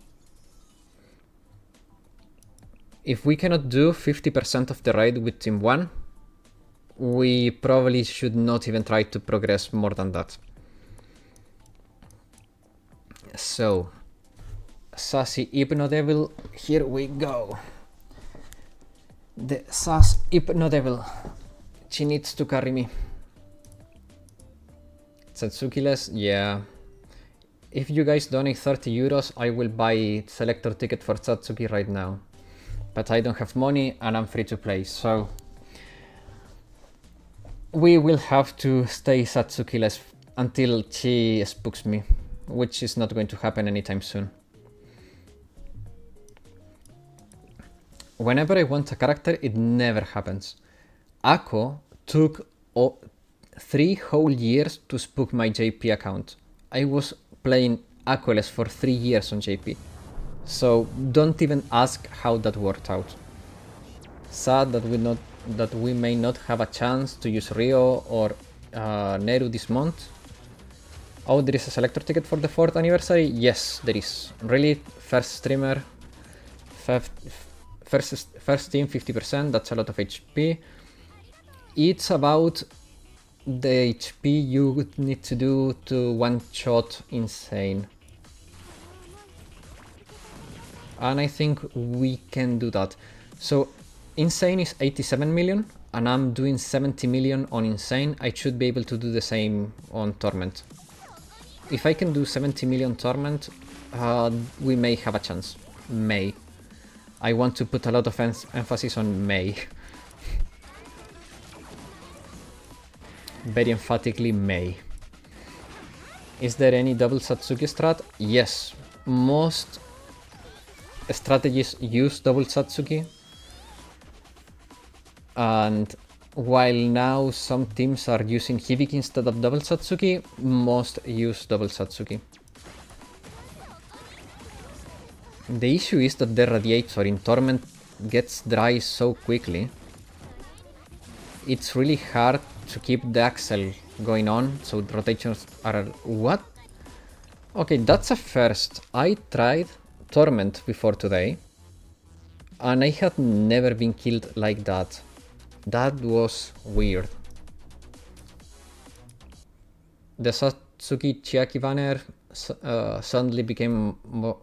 If we cannot do 50% of the raid with Team 1, we probably should not even try to progress more than that. So, Sassy Hypnodevil, here we go. The Sass Hypnodevil. She needs to carry me. Satsuki-less, yeah. If you guys donate 30 euros, I will buy selector ticket for Satsuki right now. But I don't have money and I'm free to play, so... we will have to stay Satsuki-less until she spooks me, which is not going to happen anytime soon. Whenever I want a character, it never happens. Ako took 3 whole years to spook my JP account. I was playing Ako-less for 3 years on JP. So don't even ask how that worked out. Sad that we may not have a chance to use Rio or Neru this month. Oh, there is a selector ticket for the 4th anniversary? Yes, there is. Really? First streamer, first team 50%, that's a lot of HP. It's about the HP you would need to do to one-shot Insane. And I think we can do that. So Insane is 87 million and I'm doing 70 million on Insane. I should be able to do the same on Torment. If I can do 70 million Torment, we may have a chance. May. I want to put a lot of emphasis on may. Very emphatically may. Is there any double Satsuki strat? Yes. Most strategies use double Satsuki. And while now some teams are using Hibiki instead of double Satsuki, most use double Satsuki. The issue is that the radiator in Torment gets dry so quickly. It's really hard to keep the axle going on, so the rotations are... What? Okay, that's a first. I tried Torment before today, and I had never been killed like that. That was weird. The Satsuki Chiaki banner suddenly became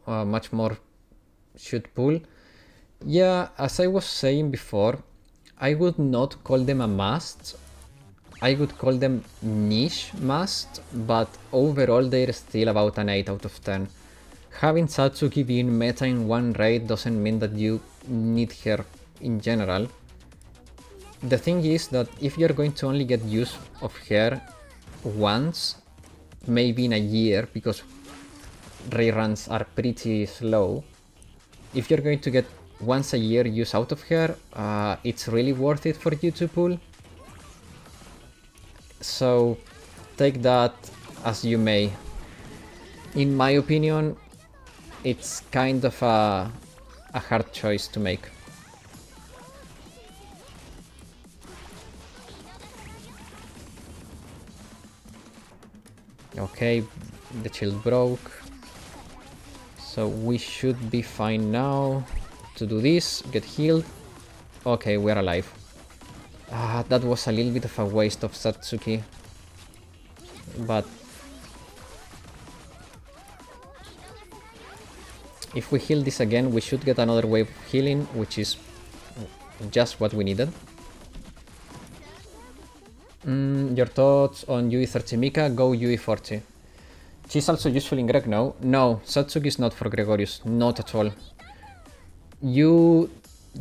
much more shoot pull. Yeah, as I was saying before, I would not call them a must. I would call them niche must, but overall they're still about an 8 out of 10. Having Satsuki being meta in one raid doesn't mean that you need her in general. The thing is that if you're going to only get use of her once, maybe in a year, because reruns are pretty slow, if you're going to get once a year use out of her, it's really worth it for you to pull. So take that as you may. In my opinion, it's kind of a hard choice to make. Okay, the shield broke. So we should be fine now to do this, get healed. Okay, we're alive. That was a little bit of a waste of Satsuki. But if we heal this again, we should get another wave of healing, which is just what we needed. Your thoughts on UE30 Mika? Go UE40. She's also useful in Greg, no? No, Satsuki is not for Gregorius, not at all. You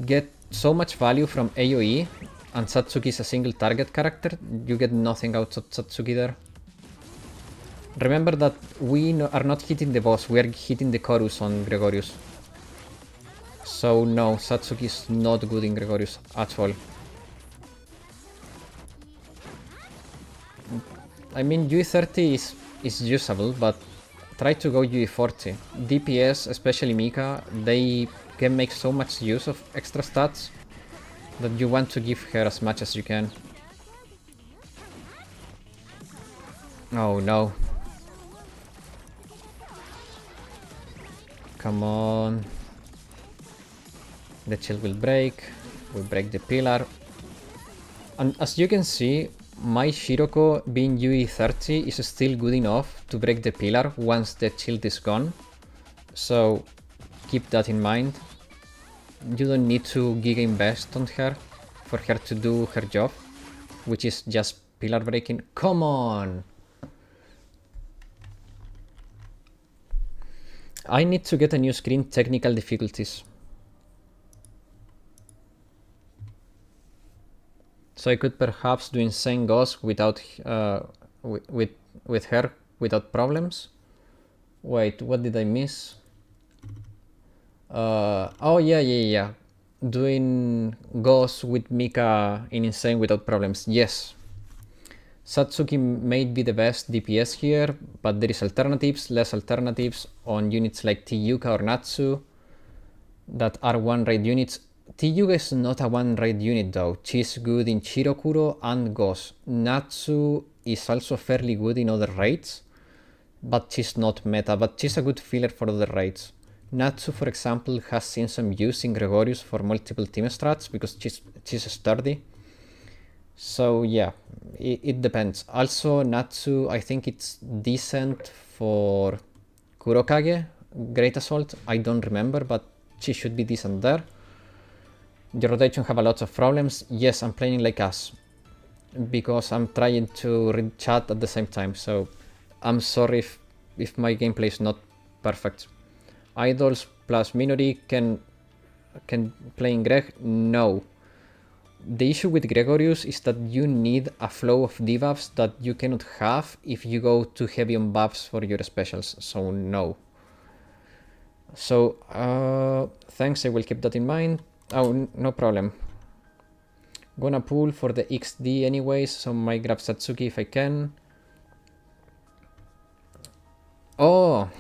get so much value from AoE, and Satsuki is a single target character, you get nothing out of Satsuki there. Remember that we are not hitting the boss, we are hitting the chorus on Gregorius. So no, Satsuki is not good in Gregorius at all. I mean, UE30 is usable, but try to go UE40. DPS, especially Mika, they can make so much use of extra stats that you want to give her as much as you can. Oh no. Come on. The shield will break. We break the pillar. And as you can see, my Shiroko being UE30 is still good enough to break the pillar once the shield is gone. So keep that in mind. You don't need to Giga Invest on her for her to do her job, which is just pillar breaking. Come on! I need to get a new screen, technical difficulties. So I could perhaps do insane ghost without with her without problems. Wait, what did I miss? Oh yeah. Doing ghost with Mika in insane without problems. Yes. Satsuki may be the best DPS here, but there is alternatives, less alternatives on units like T-Yuka or Natsu that are one-raid units. T-Yuka is not a one-raid unit though, she's good in Shirokuro and Ghost. Natsu is also fairly good in other raids, but she's not meta, but she's a good filler for other raids. Natsu, for example, has seen some use in Gregorius for multiple team strats because she's sturdy. So yeah, it depends. Also, Natsu, I think it's decent for Kurokage, Great Assault. I don't remember, but she should be decent there. The rotation have a lot of problems. Yes, I'm playing like us because I'm trying to read chat at the same time. So I'm sorry if my gameplay is not perfect. Idols plus Minori can play in Greg? No. The issue with Gregorius is that you need a flow of debuffs that you cannot have if you go too heavy on buffs for your specials, so no. So, thanks, I will keep that in mind. Oh, no problem. Gonna pull for the XD anyways, so might grab Satsuki if I can. Oh,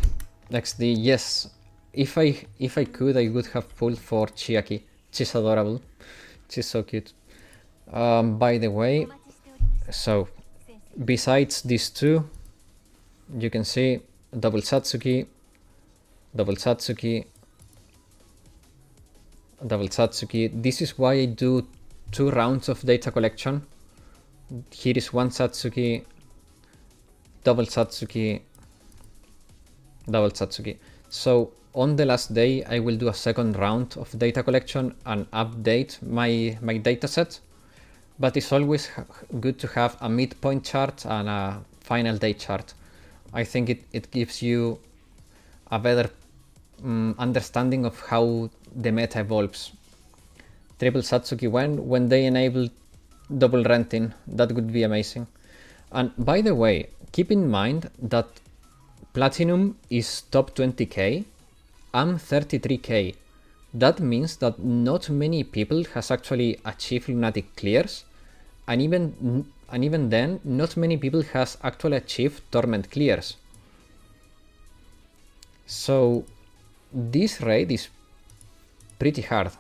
XD, yes. If I could, I would have pulled for Chiaki. She's adorable. She's so cute. By the way, so besides these two, you can see double Satsuki, double Satsuki, double Satsuki. This is why I do 2 rounds of data collection. Here is one Satsuki, double Satsuki, double Satsuki. So on the last day, I will do a second round of data collection and update my dataset. But it's always good to have a midpoint chart and a final day chart. I think it gives you a better understanding of how the meta evolves. Triple Satsuki when they enable double renting, that would be amazing. And by the way, keep in mind that Platinum is top 20k, I'm 33k. That means that not many people has actually achieved Lunatic clears, and even then, not many people has actually achieved Torment clears. So this raid is pretty hard.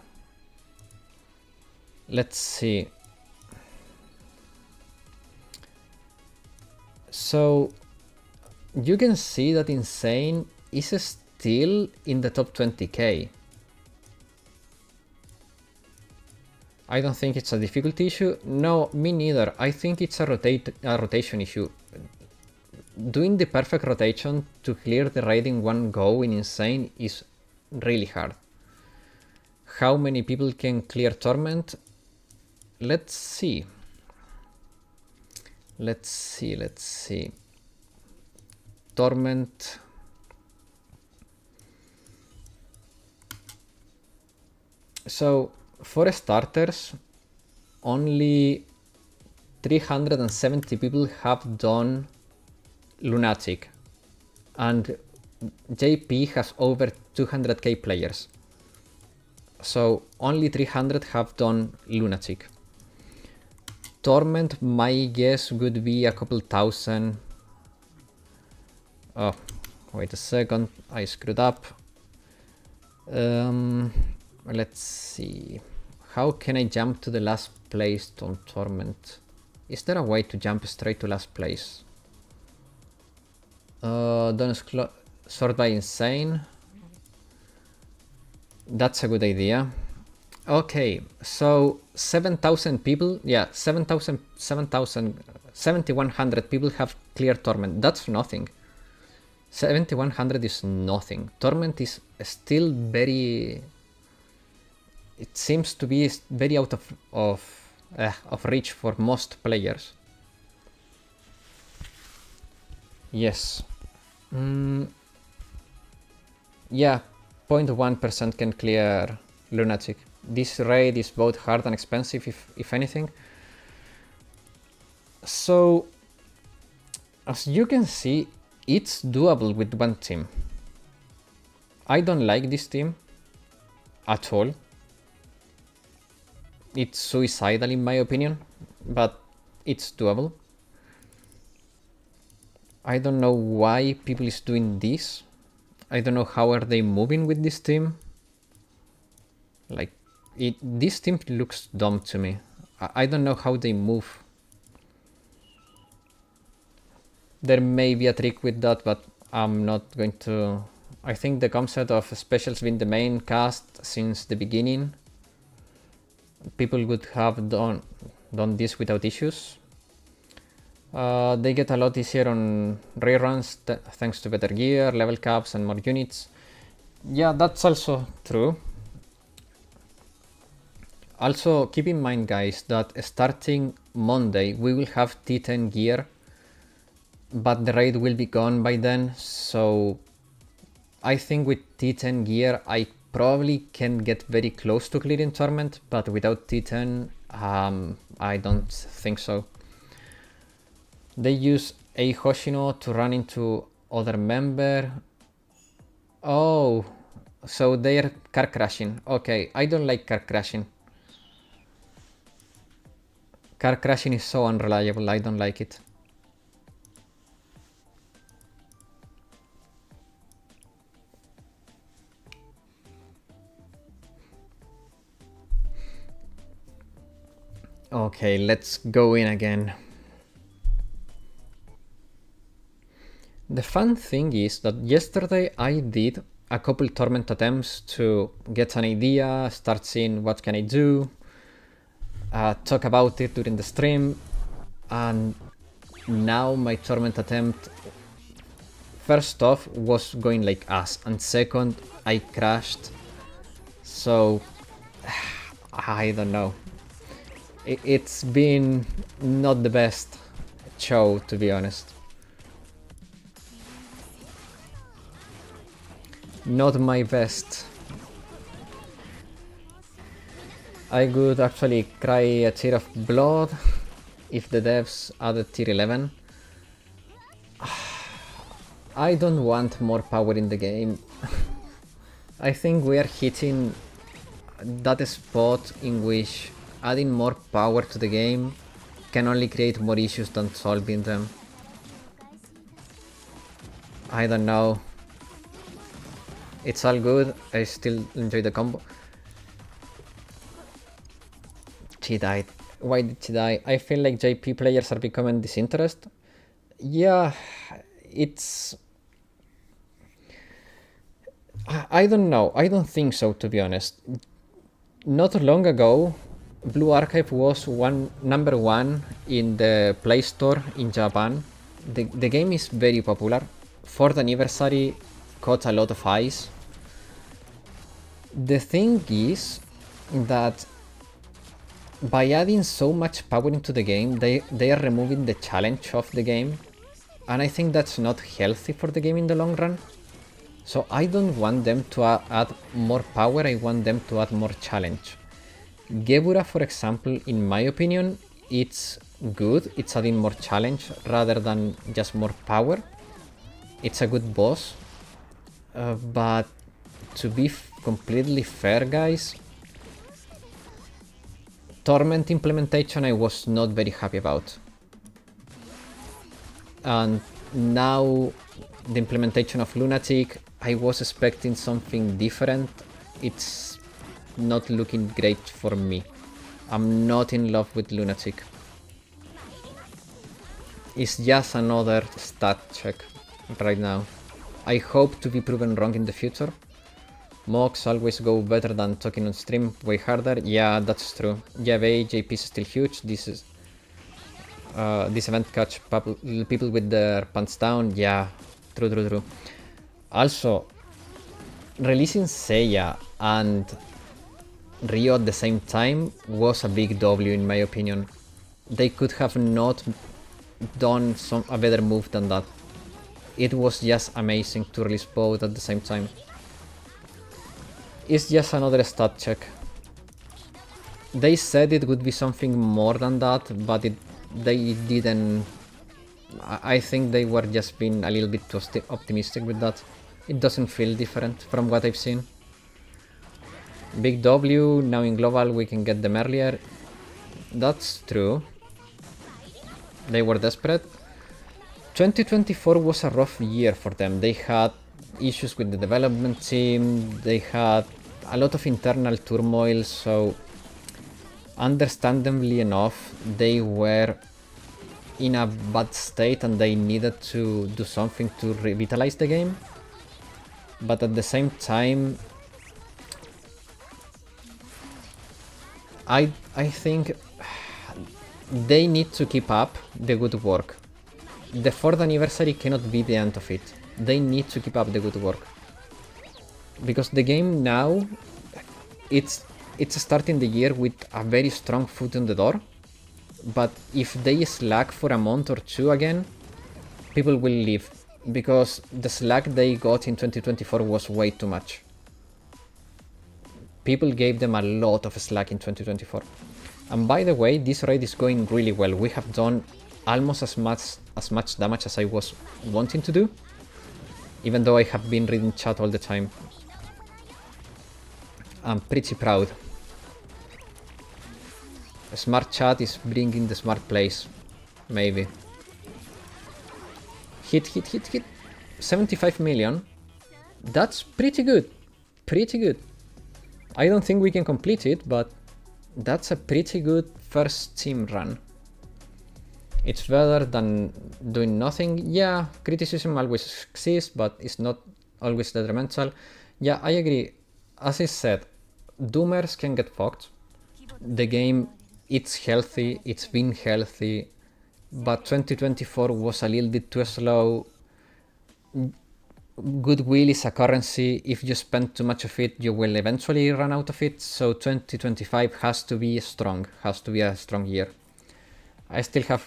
Let's see. So you can see that Insane is still in the top 20k. I don't think it's a difficulty issue. No, me neither. I think it's a rotation issue. Doing the perfect rotation to clear the raid in one go in Insane is really hard. How many people can clear Torment? Let's see. Let's see. Torment. So, for starters, only 370 people have done Lunatic, and JP has over 200k players. So only 300 have done Lunatic. Torment, my guess would be a couple thousand. Oh, wait a second, I screwed up. Let's see. How can I jump to the last place on Torment? Is there a way to jump straight to last place? Don't sort by Insane. That's a good idea. Okay, so 7,000 people, yeah, 7,100 people have cleared Torment. That's nothing. 7,100 is nothing. Torment is still very... It seems to be very out of reach for most players. Yes. Yeah, 0.1% can clear Lunatic. This raid is both hard and expensive, if anything. So, as you can see, it's doable with one team. I don't like this team at all. It's suicidal in my opinion, but it's doable. I don't know why people is doing this. I don't know how are they moving with this team. Like, this team looks dumb to me. I don't know how they move. There may be a trick with that, but I'm not going to... I think the concept of specials being the main cast since the beginning, people would have done this without issues. They get a lot easier on reruns thanks to better gear, level caps and more units. Yeah, that's also true. Also, keep in mind guys that starting Monday we will have T10 gear, but the raid will be gone by then, so I think with T10 gear I probably can get very close to clearing Torment, but without T10 I don't think so. They use a Hoshino to run into other member. Oh, so they're car crashing. Okay, I don't like car crashing. Car crashing is so unreliable, I don't like it. Okay, let's go in again. The fun thing is that yesterday I did a couple Torment attempts to get an idea, start seeing what can I do, talk about it during the stream, and now my Torment attempt first off was going like ass, and second I crashed, so I don't know. It's been not the best show, to be honest. Not my best. I would actually cry a tear of blood if the devs added tier 11. I don't want more power in the game. I think we are hitting that spot in which adding more power to the game can only create more issues than solving them. I don't know. It's all good, I still enjoy the combo. She died. Why did she die? I feel like JP players are becoming disinterested. Yeah, it's... I don't know, I don't think so, to be honest. Not long ago, Blue Archive was number one in the Play Store in Japan. The game is very popular. 4th anniversary caught a lot of eyes. The thing is that by adding so much power into the game, they are removing the challenge of the game, and I think that's not healthy for the game in the long run. So I don't want them to add more power, I want them to add more challenge. Geburah, for example, in my opinion, it's good, it's adding more challenge rather than just more power. It's a good boss, but to be completely fair, guys, Torment implementation I was not very happy about. And now the implementation of Lunatic, I was expecting something different. It's not looking great for me. I'm not in love with Lunatic. It's just another stat check right now. I hope to be proven wrong in the future. Mocks always go better than talking on stream, way harder. Yeah, that's true. Yeah, JP is still huge. This event catch people with their pants down. Yeah, true. Also, releasing Seiya and Ryo at the same time was a big W in my opinion. They could have not done a better move than that. It was just amazing to release both at the same time. It's just another stat check. They said it would be something more than that, but they didn't. I think they were just being a little bit too optimistic with that. It doesn't feel different from what I've seen. Big W, now in global we can get them earlier. That's true. They were desperate. 2024 was a rough year for them. They had issues with the development team, they had a lot of internal turmoil, so understandably enough, they were in a bad state and they needed to do something to revitalize the game. But at the same time, I think they need to keep up the good work. The 4th anniversary cannot be the end of it. They need to keep up the good work. Because the game now, it's starting the year with a very strong foot in the door. But if they slack for a month or two again, people will leave. Because the slack they got in 2024 was way too much. People gave them a lot of slack in 2024. And by the way, this raid is going really well. We have done almost as much damage as I was wanting to do. Even though I have been reading chat all the time. I'm pretty proud. Smart chat is bringing the smart plays. Maybe. Hit. 75 million. That's pretty good. Pretty good. I don't think we can complete it, but that's a pretty good first team run. It's better than doing nothing. Yeah, criticism always exists, but it's not always detrimental. Yeah, I agree. As I said, Doomers can get fucked. The game, it's healthy, it's been healthy, but 2024 was a little bit too slow. Goodwill is a currency. If you spend too much of it, you will eventually run out of it. So 2025 has to be strong, has to be a strong year. I still have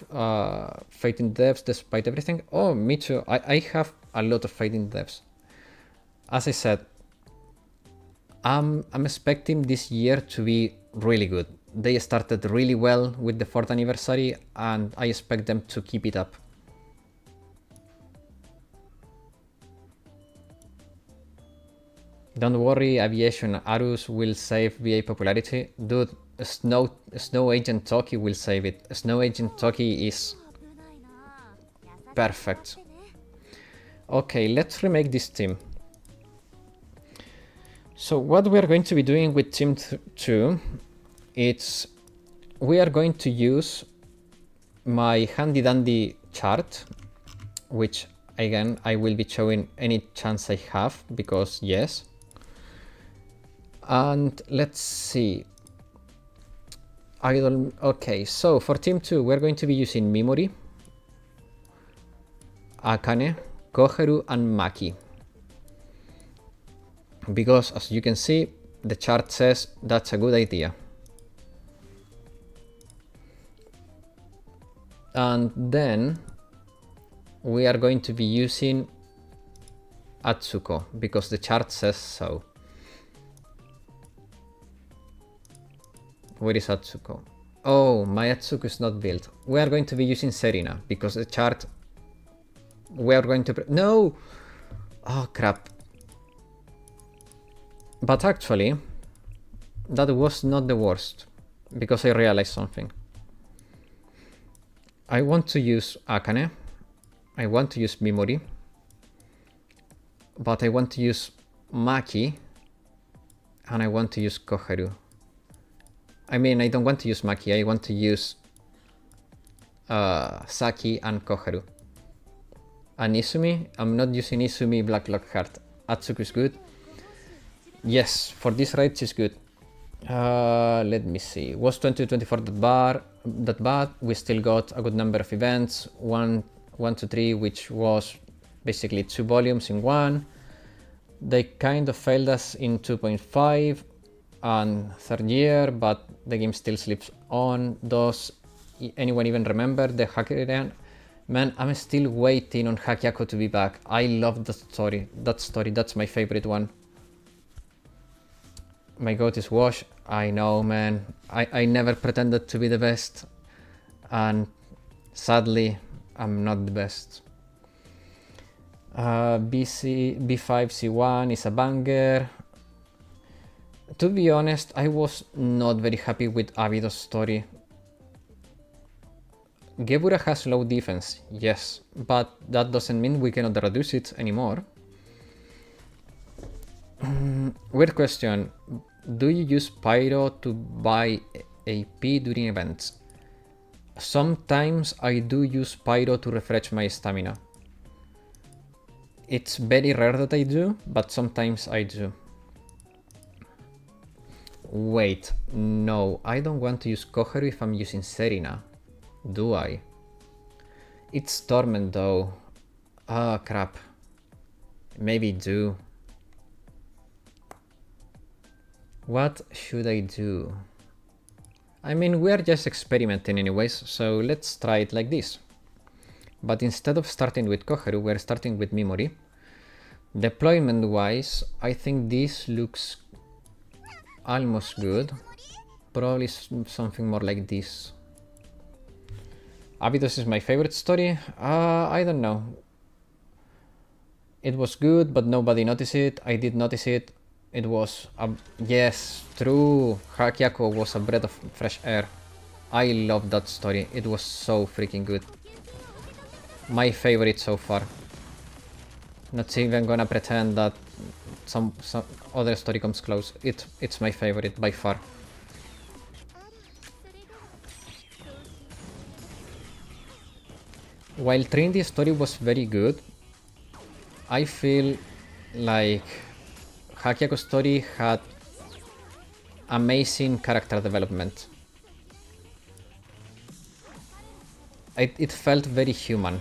faith in devs despite everything. Oh, me too. I have a lot of faith in devs. As I said, I'm expecting this year to be really good. They started really well with the 4th anniversary and I expect them to keep it up. Don't worry, Aviation Arus will save VA popularity. Dude, Snow Agent Toki will save it. Snow Agent Toki is perfect. Okay, let's remake this team. So what we are going to be doing with Team 2, it's we are going to use my handy dandy chart, which again I will be showing any chance I have, because yes. And let's see. Idol. Okay, so for team 2, we're going to be using Mimori, Akane, Koharu, and Maki. Because as you can see, the chart says that's a good idea. And then we are going to be using Atsuko because the chart says so. Where is Atsuko? Oh, my Atsuko is not built. We are going to be using Serena because the chart... We are going to... No! Oh, crap. But actually, that was not the worst because I realized something. I want to use Akane. I want to use Mimori. But I want to use Maki. And I want to use Koharu. I mean, I don't want to use Maki, I want to use Saki and Koharu. And Izumi, I'm not using Izumi Black Lock Heart. Atsuko is good. Yes, for this raid she's good. Let me see. Was 2024 that bad? We still got a good number of events. 1 to 3, which was basically 2 volumes in one. They kind of failed us in 2.5. And third year, but the game still sleeps on. Does anyone even remember the Hackerian? Man, I'm still waiting on Hakyako to be back. I love the story. That's my favorite one. My goat is Wash. I know, man. I never pretended to be the best. And sadly, I'm not the best. B5C1 is a banger. To be honest, I was not very happy with Abido's story. Geburah has low defense, yes, but that doesn't mean we cannot reduce it anymore. Weird question. Do you use Pyro to buy AP during events? Sometimes I do use Pyro to refresh my stamina. It's very rare that I do, but sometimes I do. Wait, no, I don't want to use Koharu if I'm using Serena. Do I? It's Torment though. Ah, crap. Maybe do. What should I do? I mean, we are just experimenting anyways, so let's try it like this. But instead of starting with Koharu, we're starting with Mimori. Deployment wise, I think this looks almost good. Probably something more like this. Abydos is my favorite story. I don't know. It was good, but nobody noticed it. I did notice it. It was yes, true. Hakyako was a breath of fresh air. I love that story. It was so freaking good. My favorite so far. Not even gonna pretend that some other story comes close. It's my favorite by far. While Trinity story was very good, I feel like Hakyako's story had amazing character development. It felt very human.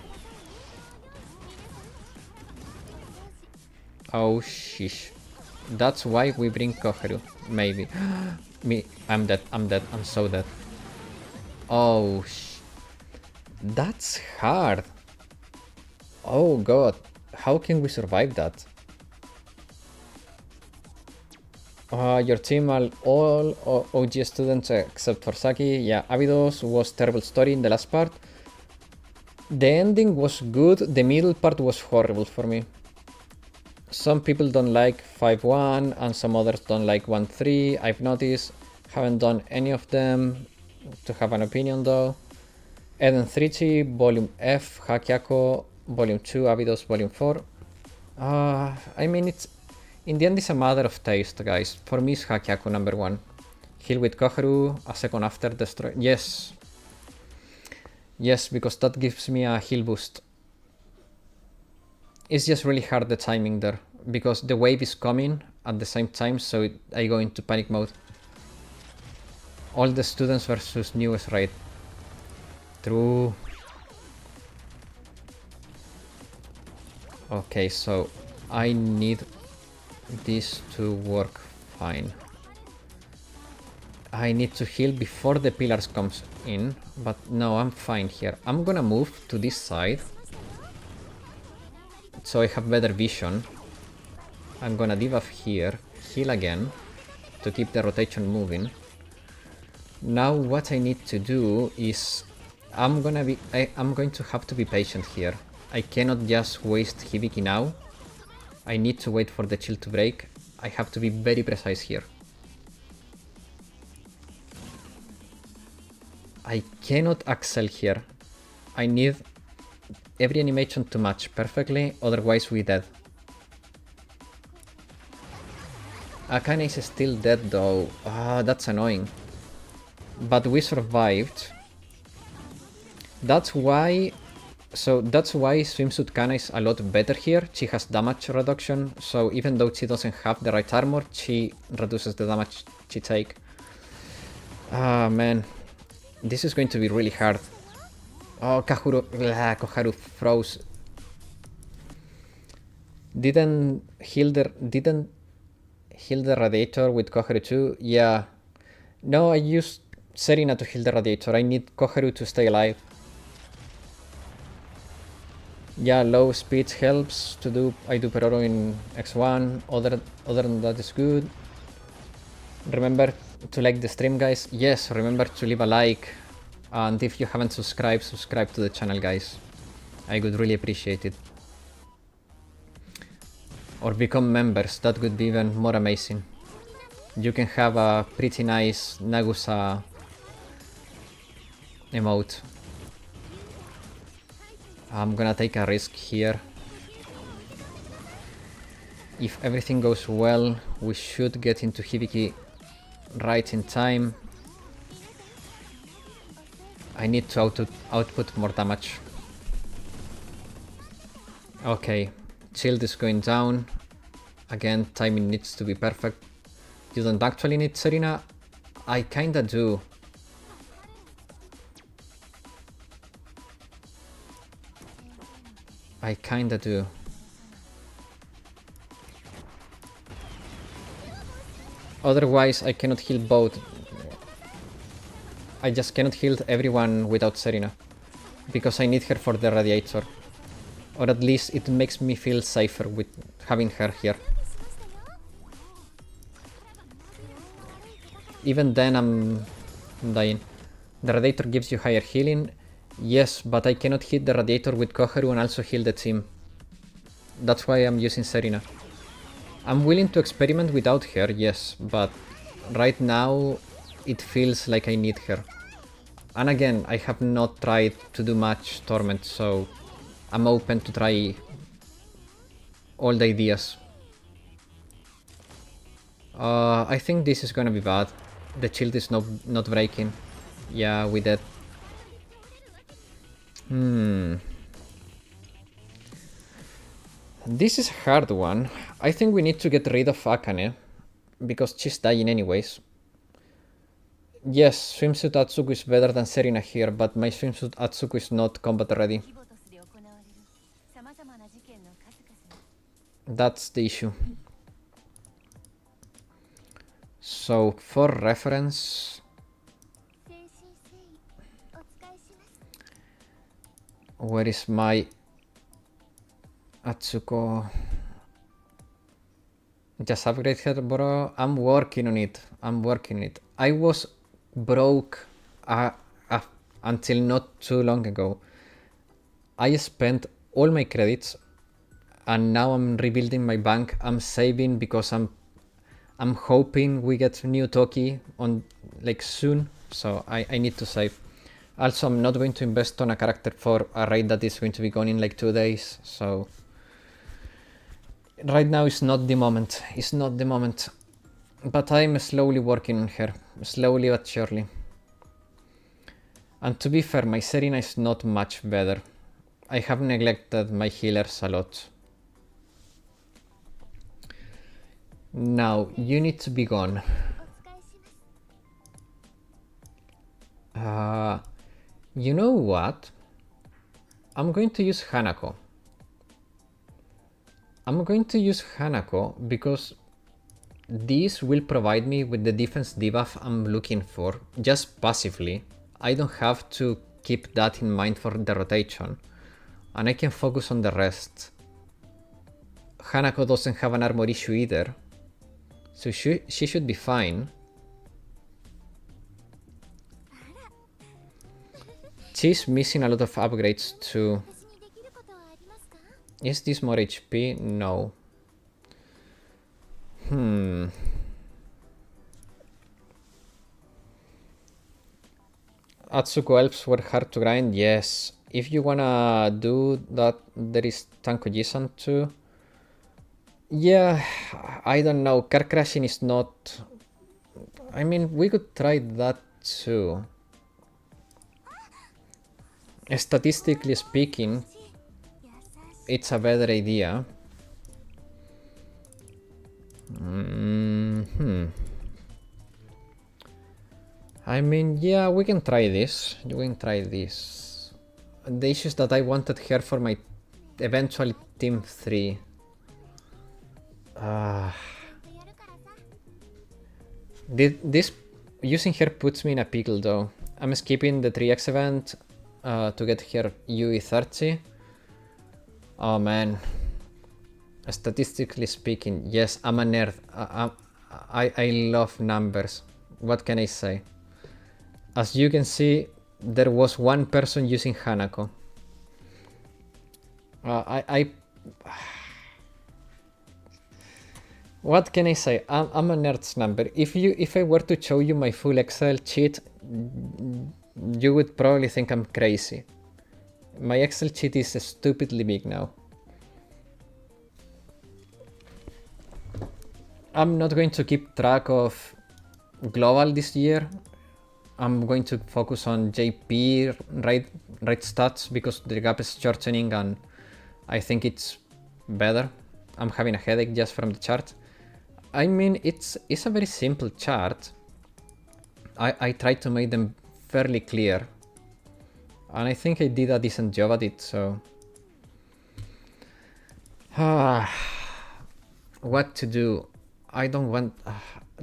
Oh shish. That's why we bring Koharu. Maybe. Me, I'm dead, I'm so dead. Oh that's hard. Oh god, how can we survive that? Your team are all OG students except for Saki. Yeah, Abydos was terrible story in the last part. The ending was good, the middle part was horrible for me. Some people don't like 5-1 and some others don't like 1-3, I've noticed. Haven't done any of them to have an opinion though. Eden 3G, Volume F, Hakyako, Volume 2, Abydos, Volume 4. I mean, it's in the end it's a matter of taste, guys. For me it's Hakyako number 1. Heal with Koharu, a second after destroy. Yes. Yes, because that gives me a heal boost. It's just really hard the timing there, because the wave is coming at the same time, so I go into panic mode. All the students versus newest, right? True. Okay, so I need this to work fine. I need to heal before the pillars comes in, but no, I'm fine here. I'm gonna move to this side, so I have better vision. I'm gonna debuff here, heal again, to keep the rotation moving. Now what I need to do is, I'm going to have to be patient here. I cannot just waste Hibiki now. I need to wait for the chill to break. I have to be very precise here. I cannot excel here. I need every animation to match perfectly, otherwise we're dead. Akane is still dead though. Ah, that's annoying. But we survived. That's why Swimsuit Kana is a lot better here. She has damage reduction, so even though she doesn't have the right armor, she reduces the damage she take. Ah, man. This is going to be really hard. Oh, Koharu froze. Didn't heal the radiator with Koharu too? Yeah. No, I used Serena to heal the radiator. I need Koharu to stay alive. Yeah, low speed helps to do. I do Peroro in X1. Other than that is good. Remember to like the stream, guys. Yes, remember to leave a like. And if you haven't subscribed, subscribe to the channel, guys. I would really appreciate it. Or become members, that would be even more amazing. You can have a pretty nice Nagusa emote. I'm gonna take a risk here. If everything goes well, we should get into Hibiki right in time. I need to output more damage. Okay, shield is going down. Again, timing needs to be perfect. You don't actually need Serena? I kinda do. I kinda do. Otherwise, I cannot heal both. I just cannot heal everyone without Serena. Because I need her for the radiator. Or at least it makes me feel safer with having her here. Even then I'm dying. The radiator gives you higher healing. Yes, but I cannot hit the radiator with Koharu and also heal the team. That's why I'm using Serena. I'm willing to experiment without her, yes, but right now it feels like I need her. And again, I have not tried to do much Torment, so I'm open to try all the ideas. I think this is gonna be bad. The shield is not breaking. Yeah, we did. This is a hard one. I think we need to get rid of Akane, because she's dying anyways. Yes, Swimsuit Atsuko is better than Serena here, but my Swimsuit Atsuko is not combat ready. That's the issue. So, for reference... Where is my Atsuko? Just upgrade her, bro. I'm working on it. I was broke until not too long ago. I spent all my credits and now I'm rebuilding my bank. I'm saving because I'm hoping we get new Toki on like soon, so I need to save. Also, I'm not going to invest on a character for a raid that is going to be gone in like 2 days, so right now is not the moment. But I'm slowly working on her, slowly but surely. And to be fair, my Serena is not much better. I have neglected my healers a lot. Now, you need to be gone. お疲れ様です。 You need to be gone. お疲れ様です。 Where is my Atsuko? Just upgrade her, bro. I'm working on it. I'm working on it. I was broke until not too long ago. I spent all my credits and now I'm rebuilding my bank. I'm hoping we get new Toki on like soon, so I need to save. Also, I'm not going to invest on a character for a raid that is going to be gone in like 2 days, so right now is not the moment. But I'm slowly working on her, slowly but surely. And to be fair, my Serena is not much better. I have neglected my healers a lot. You know what? I'm going to use Hanako. I'm going to use Hanako because this will provide me with the defense debuff I'm looking for, just passively. I don't have to keep that in mind for the rotation, and I can focus on the rest. Hanako doesn't have an armor issue either, so she should be fine. She's missing a lot of upgrades too. Is this more HP? No. Atsuko elves were hard to grind, yes. If you wanna do that, there is Tanko-Jisan too. Yeah, I don't know. Car crashing is not... I mean, we could try that too. Statistically speaking, it's a better idea. I mean, yeah, we can try this. We can try this. The issue is that I wanted her for my eventually team 3. This using her puts me in a pickle though. I'm skipping the 3x event to get her UE 30. Oh man. Statistically speaking, yes, I'm a nerd. I love numbers. What can I say? As you can see, there was one person using Hanako. What can I say? I'm a nerd's number. If I were to show you my full Excel sheet, you would probably think I'm crazy. My Excel sheet is stupidly big now. I'm not going to keep track of global this year. I'm going to focus on JP right stats because the gap is shortening and I think it's better. I'm having a headache just from the chart. I mean, it's a very simple chart. I tried to make them fairly clear, and I think I did a decent job at it, so... What to do? I don't want...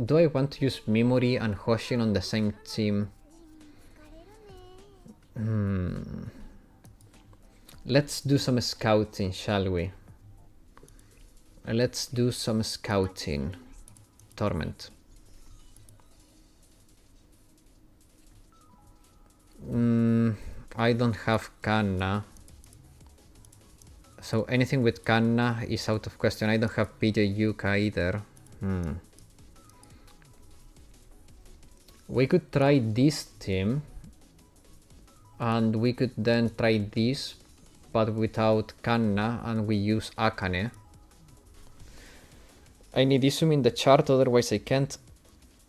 do I want to use Mimori and Hoshin on the same team? Let's do some scouting, shall we? Let's do some scouting. Torment. I don't have Kanna. So anything with Kanna is out of question. I don't have PJ Yuka either. We could try this team. And we could then try this, but without Kanna, and we use Akane. I need Izumi in the chart, otherwise I can't.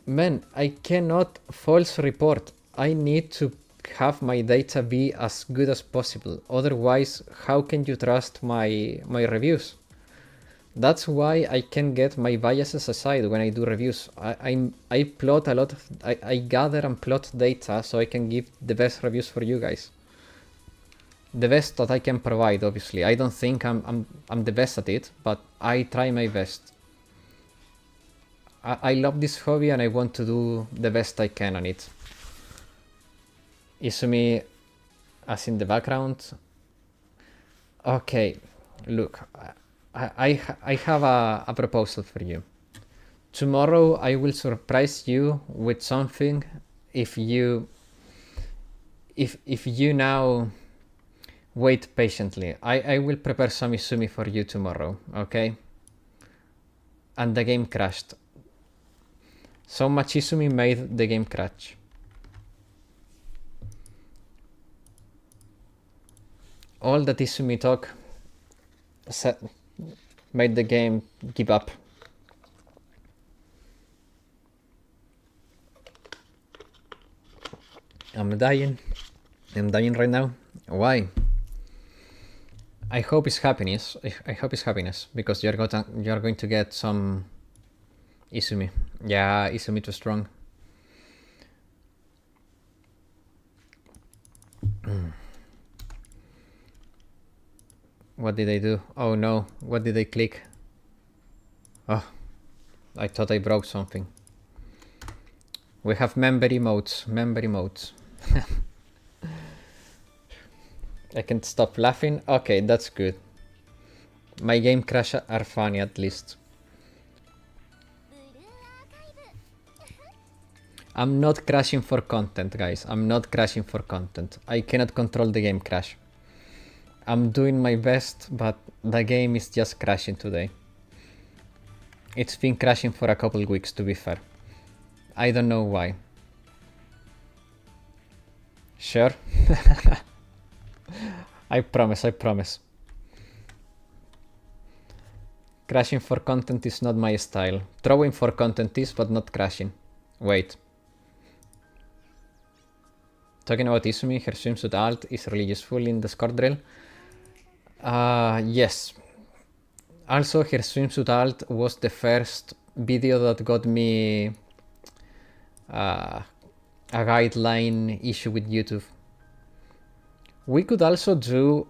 Man, I cannot false report. I need to have my data be as good as possible. Otherwise, how can you trust my reviews? That's why I can get my biases aside when I do reviews. I plot a lot of... I gather and plot data so I can give the best reviews for you guys. The best that I can provide, obviously. I don't think I'm the best at it, but I try my best. I love this hobby and I want to do the best I can on it. Izumi as in the background. Okay, look, I have a proposal for you. Tomorrow I will surprise you with something if you now wait patiently. I will prepare some Izumi for you tomorrow, okay? And the game crashed. So much Izumi made the game crash. All that Izumi talk made the game give up. I'm dying. I'm dying right now. Why? I hope it's happiness. I hope it's happiness because you're going to get some Izumi. Yeah, Izumi too strong. What did I do? Oh no, what did I click? Oh, I thought I broke something. We have member emotes, member emotes. I can't stop laughing. Okay, that's good. My game crashes are funny at least. I'm not crashing for content, guys. I'm not crashing for content. I cannot control the game crash. I'm doing my best, but the game is just crashing today. It's been crashing for a couple weeks, to be fair. I don't know why. Sure? I promise, I promise. Crashing for content is not my style. Throwing for content is, but not crashing. Wait. Talking about Izumi, her swimsuit alt is really useful in the score drill. Yes. Also, her swimsuit alt was the first video that got me a guideline issue with YouTube. We could also do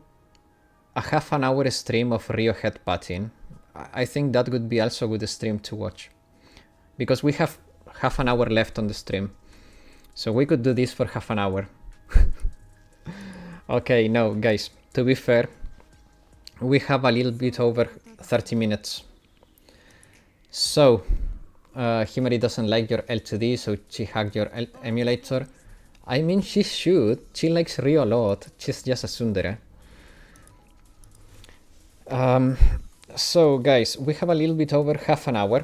a half an hour stream of Rio headbutting. I think that would be also a good stream to watch. Because we have half an hour left on the stream. So we could do this for half an hour. Okay, no, guys, to be fair, we have a little bit over 30 minutes. So, Himari doesn't like your L2D, so she hacked your emulator. I mean, she should. She likes Rio a lot. She's just a tsundere. So, guys, we have a little bit over half an hour.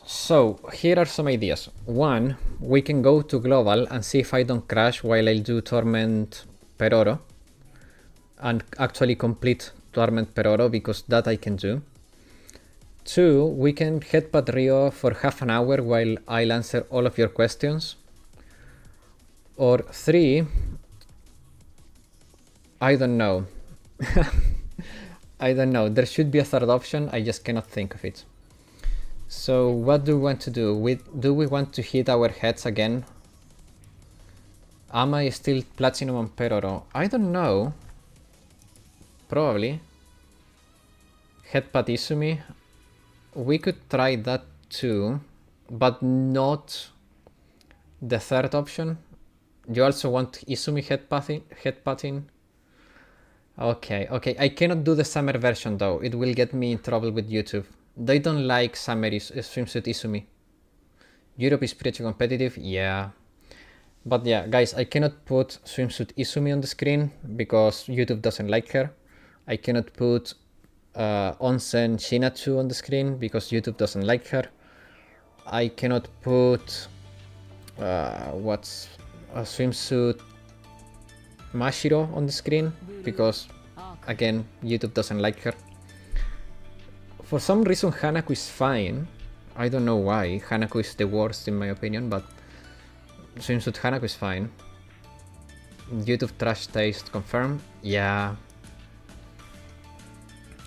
So, here are some ideas. One, we can go to global and see if I don't crash while I do Torment Geburah. And actually complete Torment Geburah, because that I can do. Two, we can headbutt Rio for half an hour while I'll answer all of your questions. Or three, I don't know. I don't know. There should be a third option, I just cannot think of it. So what do we want to do? Do we want to hit our heads again? Am I still platinum on Geburah? I don't know. Probably. Headbutt Izumi. We could try that too, but not the third option. You also want Izumi headbutting? Okay, I cannot do the summer version though. It will get me in trouble with YouTube. They don't like summer swimsuit Izumi. Europe is pretty competitive, yeah. But yeah, guys, I cannot put swimsuit Izumi on the screen because YouTube doesn't like her. I cannot put Onsen Shinatsu on the screen because YouTube doesn't like her. I cannot put what's a swimsuit Mashiro on the screen because again YouTube doesn't like her. For some reason Hanako is fine. I don't know why. Hanako is the worst in my opinion, but swimsuit Hanako is fine. YouTube trash taste confirmed. Yeah.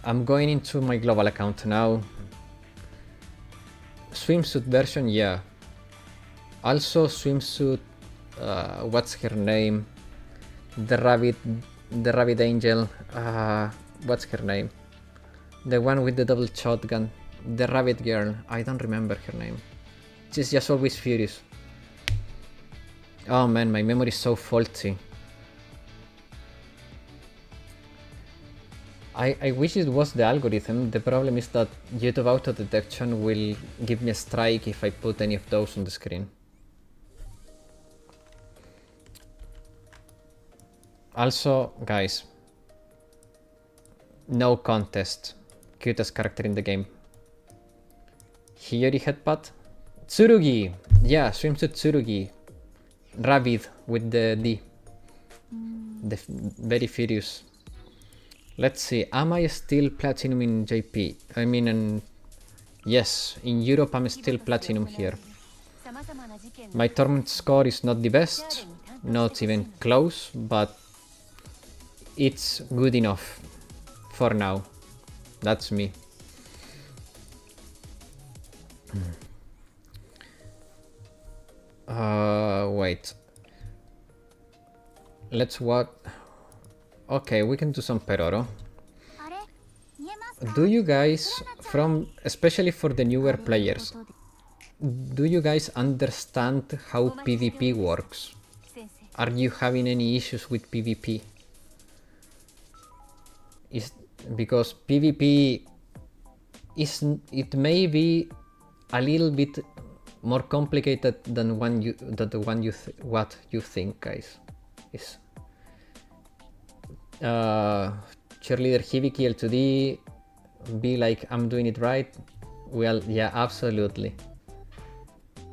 I'm going into my global account now. Swimsuit version, yeah. Also swimsuit, what's her name? The rabbit angel, what's her name? The one with the double shotgun. The rabbit girl, I don't remember her name. She's just always furious. Oh man, my memory is so faulty. I wish it was the algorithm. The problem is that YouTube auto detection will give me a strike if I put any of those on the screen. Also, guys, no contest. Cutest character in the game. Hiyori headbutt. Tsurugi! Yeah, swimsuit Tsurugi. Rabbit with the D. The very furious. Let's see, am I still platinum in JP? I mean, yes, in Europe I'm still platinum here. My Torment score is not the best, not even close, but it's good enough for now. That's me. Wait. Let's watch. Okay, we can do some Peroro. Do you guys, especially for the newer players, do you guys understand how PvP works? Are you having any issues with PvP? Because PvP it may be a little bit more complicated than what you think, guys. Is cheerleader Hibiki L2D be like I'm doing it right? Well, yeah, absolutely.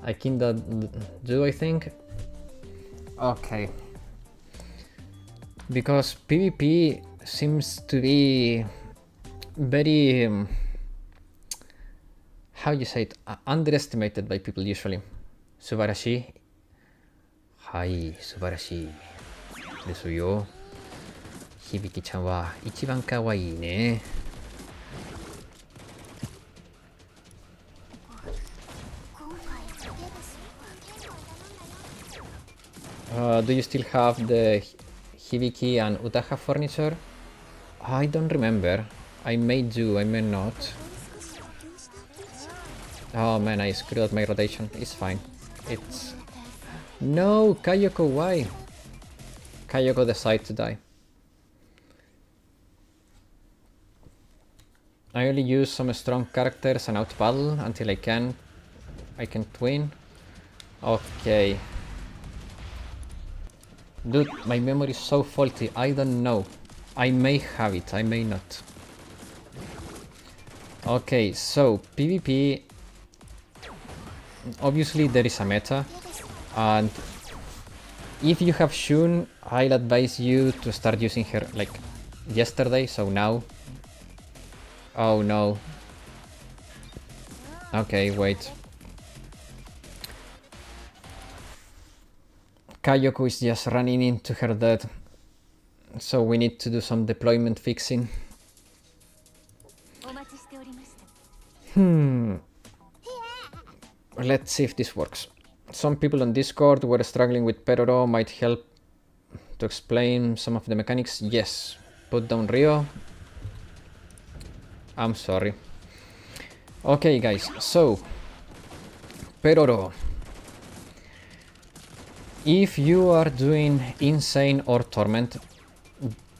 I kinda do, I think. Okay. Because PvP seems to be very how you say it, underestimated by people usually. Subarashi. Hai, subarashi. Desu yo. Hibiki-chan wa ichiban kawaii ne. Do you still have the Hibiki and Utaha furniture? I don't remember. I may do, I may not. Oh man, I screwed up my rotation. It's fine. It's... No! Kayoko, why? Kayoko decided to die. I only use some strong characters and out battle until I can win. Okay. Dude, my memory is so faulty, I don't know. I may have it, I may not. Okay, so PvP... Obviously there is a meta, and if you have Shun, I'll advise you to start using her like yesterday, so now. Oh no. Okay, wait. Kayoko is just running into her death, so we need to do some deployment fixing. Let's see if this works. Some people on Discord were struggling with Peroro, might help to explain some of the mechanics. Yes, put down Rio. I'm sorry. Okay guys, so Peroro. If you are doing Insane or Torment,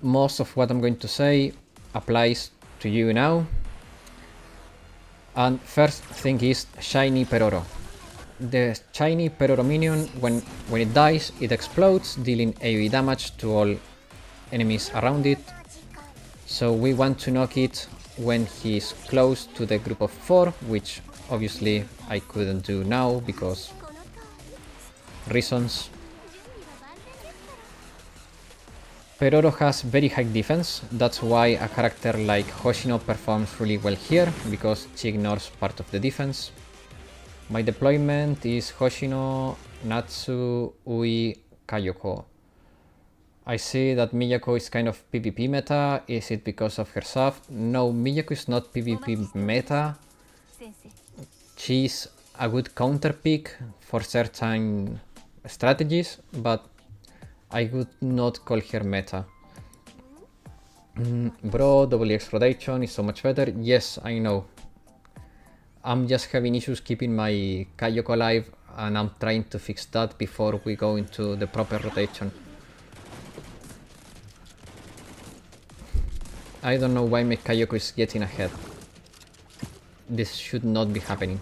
most of what I'm going to say applies to you now. And first thing is Shiny Peroro. The Shiny Peroro minion, when it dies, it explodes, dealing AoE damage to all enemies around it. So we want to knock it when he is close to the group of 4, which obviously I couldn't do now because reasons. Peroro has very high defense, that's why a character like Hoshino performs really well here, because she ignores part of the defense. My deployment is Hoshino, Natsu, Ui, Kayoko. I see that Miyako is kind of PvP meta. Is it because of her soft? No, Miyako is not PvP meta. She's a good counter pick for certain strategies, but I would not call her meta. Bro, WX rotation is so much better. Yes, I know. I'm just having issues keeping my Kayoko alive, and I'm trying to fix that before we go into the proper rotation. I don't know why my Kayoko is getting ahead. This should not be happening.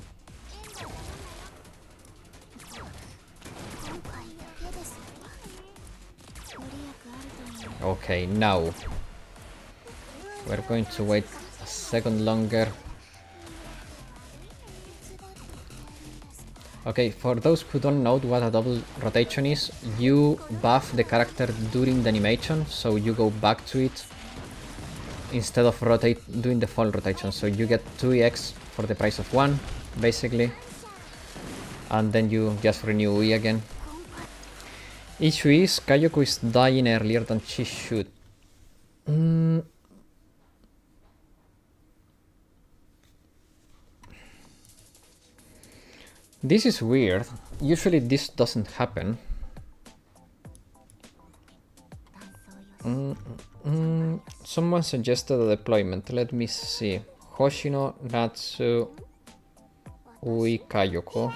Okay, now we're going to wait a second longer. Okay, for those who don't know what a double rotation is, you buff the character during the animation, so you go back to it instead of doing the full rotation. So you get 2x for the price of 1, basically, and then you just renew E again. Issue is Kayoko is dying earlier than she should. This is weird. Usually this doesn't happen. Someone suggested a deployment. Let me see. Hoshino, Natsu, Ui, Kayoko.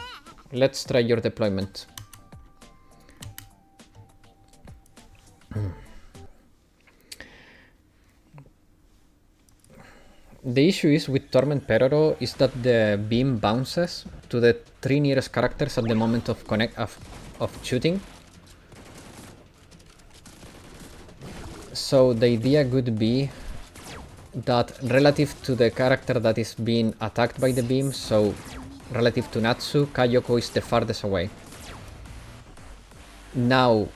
Let's try your deployment. The issue is with Torment Geburah is that the beam bounces to the 3 nearest characters at the moment of shooting. So the idea could be that relative to the character that is being attacked by the beam, so relative to Natsu, Kayoko is the farthest away. Now,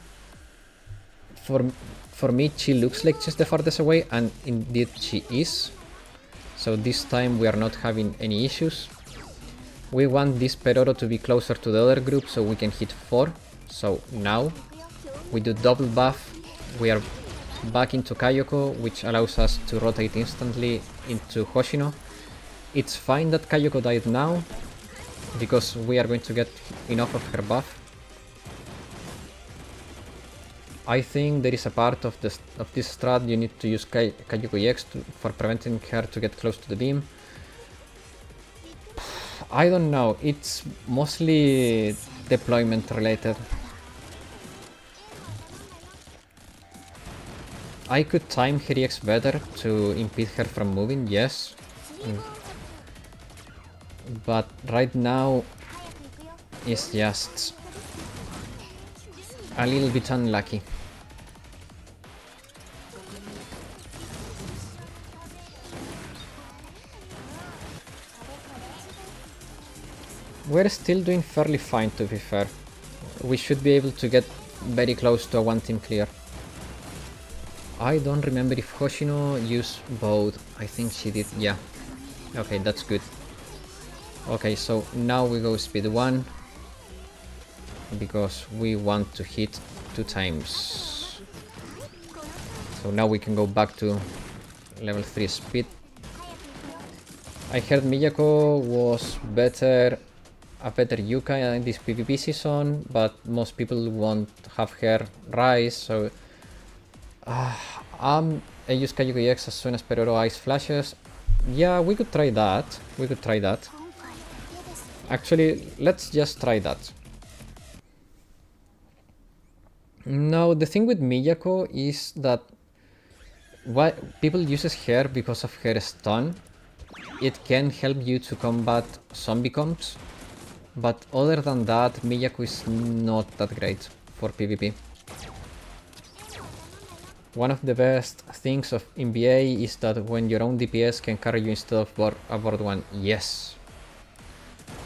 for me, she looks like she's the farthest away, and indeed she is. So this time we are not having any issues. We want this Geburah to be closer to the other group so we can hit 4. So now we do double buff. We are back into Kayoko, which allows us to rotate instantly into Hoshino. It's fine that Kayoko died now, because we are going to get enough of her buff. I think there is a part of this strat you need to use Kayoko EX for preventing her to get close to the beam. I don't know, it's mostly deployment related. I could time her EX better to impede her from moving, yes. But right now it's just a little bit unlucky. We're still doing fairly fine, to be fair. We should be able to get very close to a one team clear. I don't remember if Hoshino used both. I think she did, yeah. Okay, that's good. Okay, so now we go speed 1, because we want to hit 2 times. So now we can go back to level 3 speed. I heard Miyako was a better Yuka in this PvP season, but most people won't have her rise, so I use Kayoko EX as soon as Geburah Ice flashes. Yeah, we could try that. We could try that. Actually, let's just try that. Now, the thing with Miyako is that why people uses her because of her stun. It can help you to combat zombie comps, but other than that, Miyako is not that great for PvP. One of the best things of NBA is that when your own DPS can carry you instead of a board one. Yes,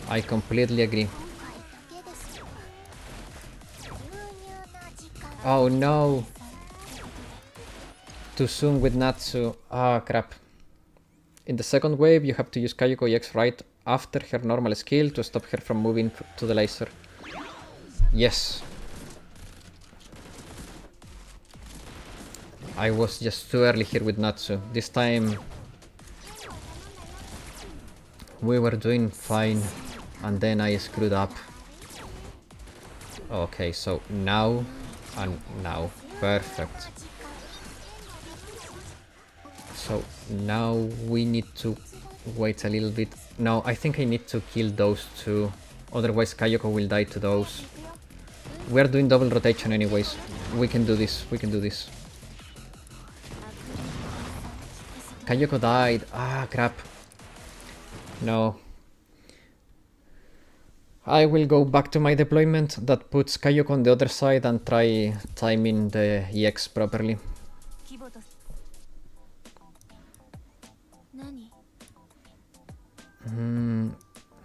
I completely agree. Oh no! Too soon with Natsu. Ah, crap. In the second wave, you have to use Kayoko EX right after her normal skill to stop her from moving to the laser. Yes. I was just too early here with Natsu. This time we were doing fine, and then I screwed up. Okay, so now and now. Perfect. So now we need to wait a little bit. No, I think I need to kill those two, otherwise Kayoko will die to those. We are doing double rotation anyways. We can do this, we can do this. Kayoko died. Ah, crap. No. I will go back to my deployment that puts Kayoko on the other side and try timing the EX properly.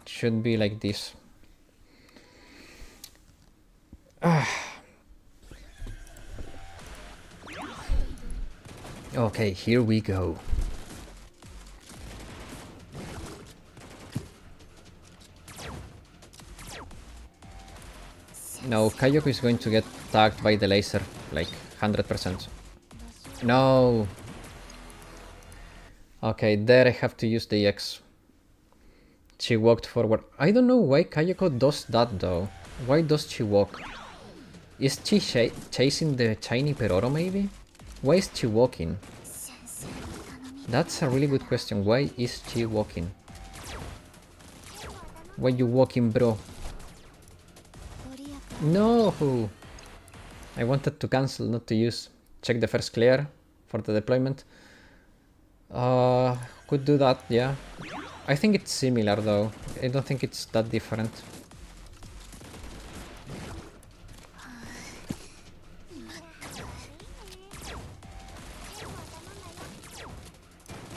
Should be like this. Okay, here we go. No, Kayoko is going to get tagged by the laser, like 100%. No! Okay, there I have to use the EX. She walked forward. I don't know why Kayoko does that though. Why does she walk? Is she chasing the shiny Geburah maybe? Why is she walking? That's a really good question. Why is she walking? Why you walking, bro? No! I wanted to cancel, not to use. Check the first clear for the deployment. Could do that, yeah. I think it's similar though. I don't think it's that different.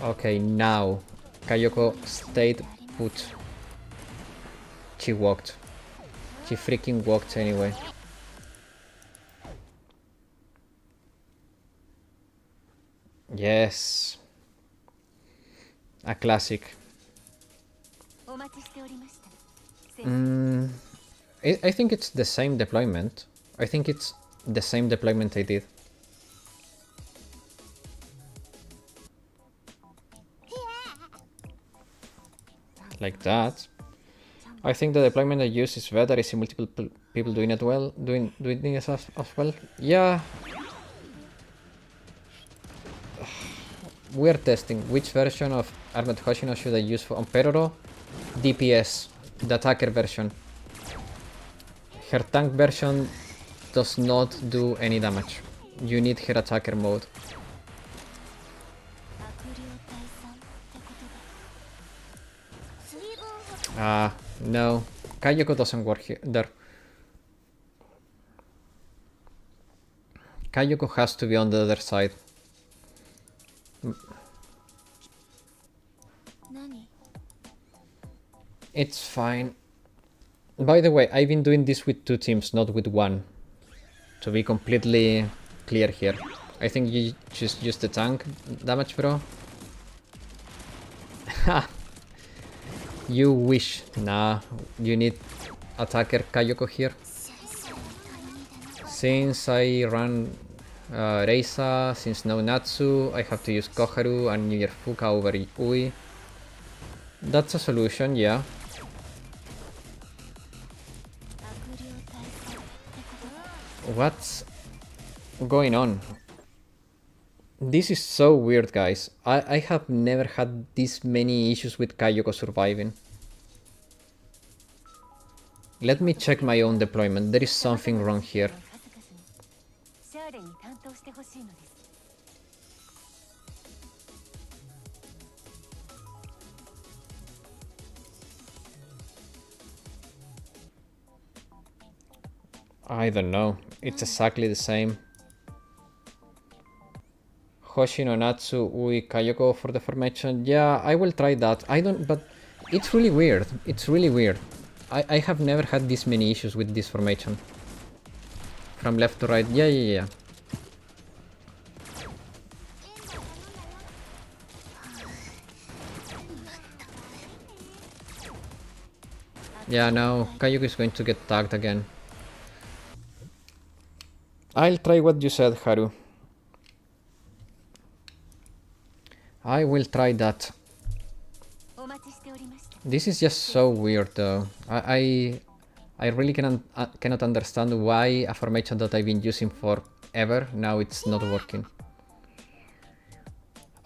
Okay, now Kayoko stayed put. She walked. She freaking walked anyway. Yes. A classic. I think it's the same deployment. I think it's the same deployment I did. Like that. I think the deployment I use is better. I see multiple people doing it well, doing it as well. Yeah. We're testing which version of Armored Hoshino should I use for Peroro? DPS, the attacker version. Her tank version does not do any damage. You need her attacker mode. No. Kayoko doesn't work here. There. Kayoko has to be on the other side. It's fine. By the way, I've been doing this with 2 teams, not with 1. To be completely clear here. I think you just use the tank damage, bro. Ha! You wish. Nah, you need attacker Kayoko here. Since I run Reisa, since no Natsu, I have to use Koharu and New Year Fuka over Ui. That's a solution, yeah. What's going on? This is so weird, guys. I have never had this many issues with Kayoko surviving. Let me check my own deployment. There is something wrong here. I don't know. It's exactly the same. Hoshino, Natsu, Ui, Kayoko for the formation. Yeah, I will try that. But it's really weird. It's really weird. I have never had this many issues with this formation. From left to right. Yeah. Yeah, now Kayoko is going to get tagged again. I'll try what you said, Haru. I will try that. This is just so weird though. I really cannot understand why a formation that I've been using forever, now it's not working.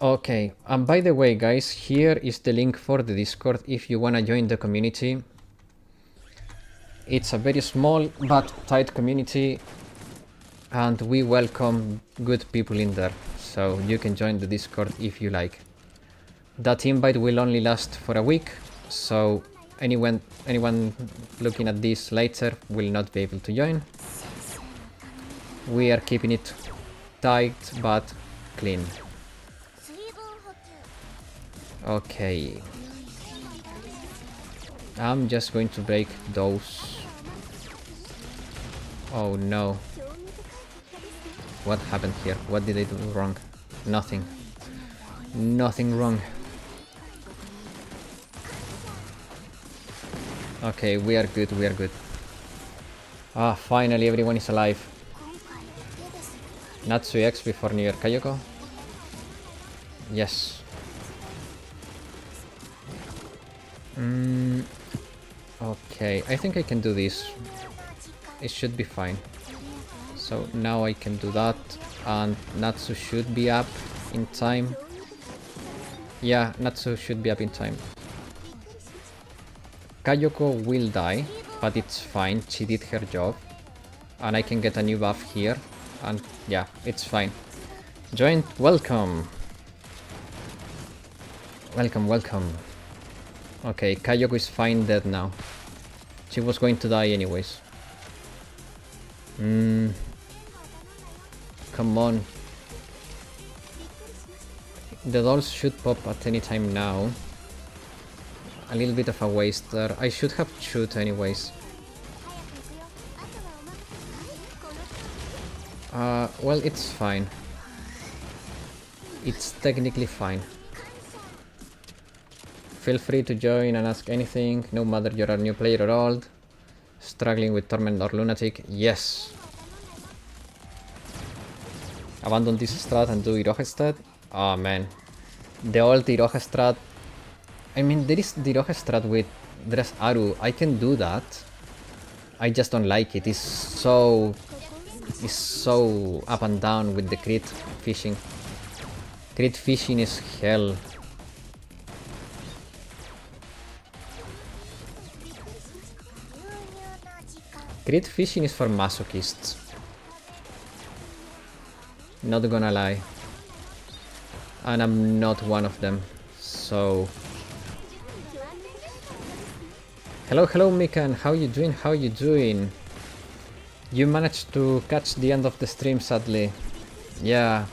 Okay, and by the way guys, here is the link for the Discord if you wanna join the community. It's a very small but tight community and we welcome good people in there, so you can join the Discord if you like. That invite will only last for a week, so anyone looking at this later will not be able to join. We are keeping it tight but clean. Okay. I'm just going to break those. Oh no. What happened here? What did I do wrong? Nothing. Nothing wrong. Okay, we are good, we are good. Ah, finally everyone is alive. Natsu X before New Year. Kayoko? Yes. Okay, I think I can do this. It should be fine. So now I can do that, and Natsu should be up in time. Yeah, Natsu should be up in time. Kayoko will die, but it's fine, she did her job. And I can get a new buff here. And yeah, it's fine. Joint, welcome! Welcome, welcome. Okay, Kayoko is fine dead now. She was going to die anyways. Come on. The dolls should pop at any time now. A little bit of a waste there. I should have shoot anyways. Well, it's fine. It's technically fine. Feel free to join and ask anything, no matter you're a new player or old. Struggling with Torment or Lunatic? Yes. Abandon this strat and do Iroha strat? Oh man. The old Iroha strat. I mean, there is the Iroha strat with Dress Aru. I can do that. I just don't like it. It's so up and down with the crit fishing. Crit fishing is hell. Crit fishing is for masochists. Not gonna lie. And I'm not one of them. So... Hello, Mikan. How you doing? How you doing? You managed to catch the end of the stream, sadly. Yeah.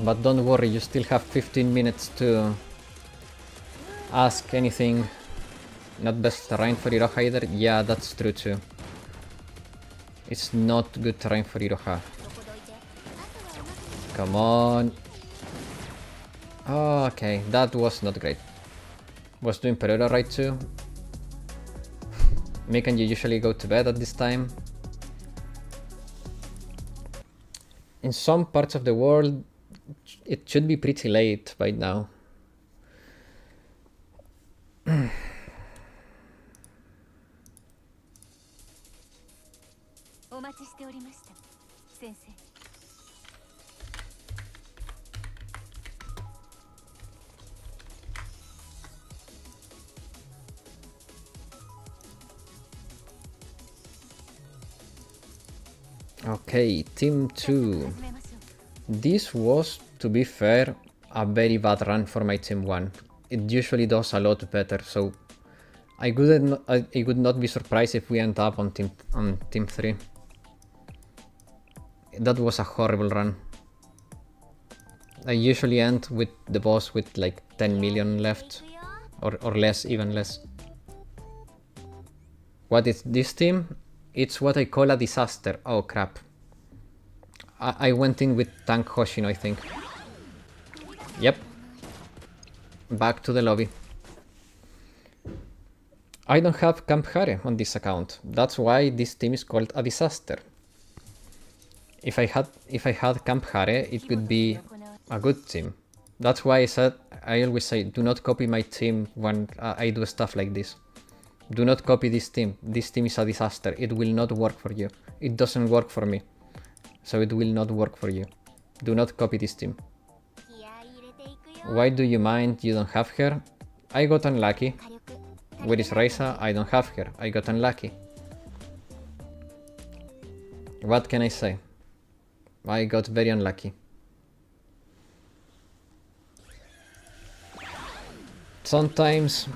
But don't worry, you still have 15 minutes to ask anything. Not best terrain for Iroha either. Yeah, that's true too. It's not good terrain for Iroha. Come on. Oh, okay, that was not great. Was doing Pereira right too. Mikan, you usually go to bed at this time. In some parts of the world, it should be pretty late by now. お待ちしておりました、先生。Okay, Team 2. This was, to be fair, a very bad run for my Team 1. It usually does a lot better, so I would not be surprised if we end up on Team 3. That was a horrible run. I usually end with the boss with like 10 million left, or less, even less. What is this team? It's what I call a disaster. Oh crap. I went in with Tank Hoshino, I think. Yep. Back to the lobby. I don't have Camp Hare on this account. That's why this team is called a disaster. If I had Camp Hare, it could be a good team. That's why I always say, do not copy my team when I do stuff like this. Do not copy this team. This team is a disaster. It will not work for you. It doesn't work for me. So it will not work for you. Do not copy this team. Why do you mind you don't have her? I got unlucky. Where is Raisa? I don't have her. I got unlucky. What can I say? I got very unlucky. Sometimes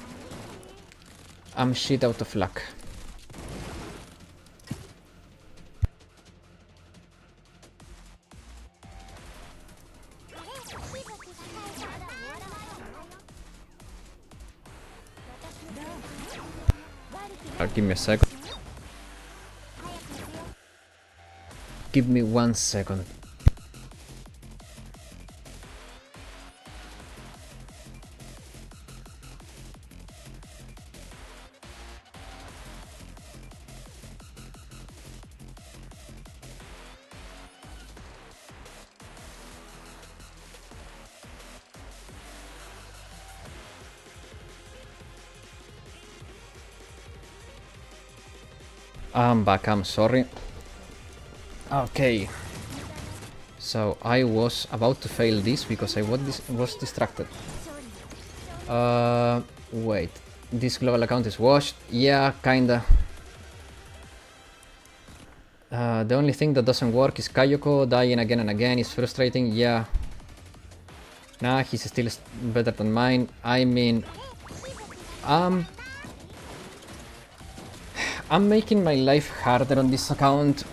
I'm shit out of luck. Give me a second. Give me 1 second. I'm back, I'm sorry. Okay. So I was about to fail this because I was distracted. Wait. This global account is washed? Yeah, kinda. The only thing that doesn't work is Kayoko dying again and again. It's frustrating, yeah. Nah, he's still better than mine. I mean... I'm making my life harder on this account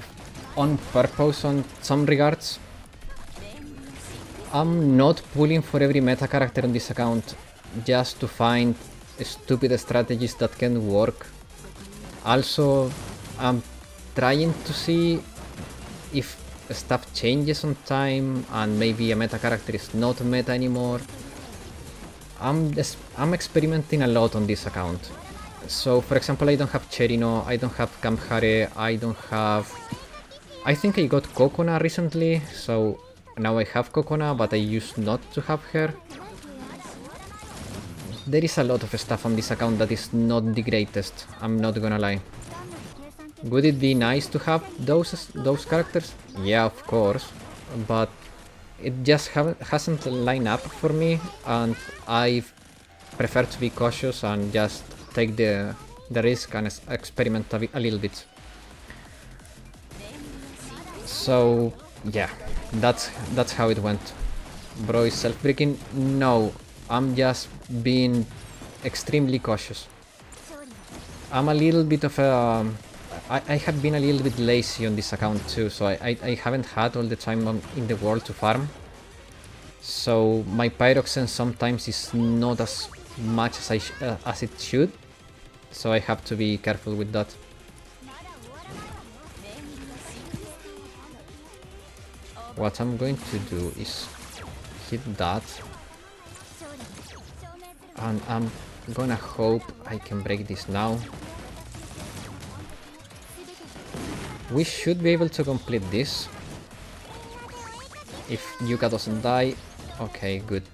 on purpose on some regards. I'm not pulling for every meta character on this account just to find stupid strategies that can work. Also, I'm trying to see if stuff changes on time and maybe a meta character is not meta anymore. I'm experimenting a lot on this account. So, for example, I don't have Cherino, I don't have Kamhare, I don't have... I think I got Kokona recently, so now I have Kokona, but I used not to have her. There is a lot of stuff on this account that is not the greatest, I'm not gonna lie. Would it be nice to have those characters? Yeah, of course, but it just hasn't lined up for me, and I prefer to be cautious and just take the risk and experiment a little bit. So yeah, that's how it went. Bro is self-breaking? No, I'm just being extremely cautious. I'm a little bit of a... I have been a little bit lazy on this account too, so I haven't had all the time in the world to farm. So my Pyroxene sometimes is not as much as it should, so I have to be careful with that. What I'm going to do is hit that, and I'm gonna hope I can break this now. We should be able to complete this if Yuka doesn't die. Okay, good.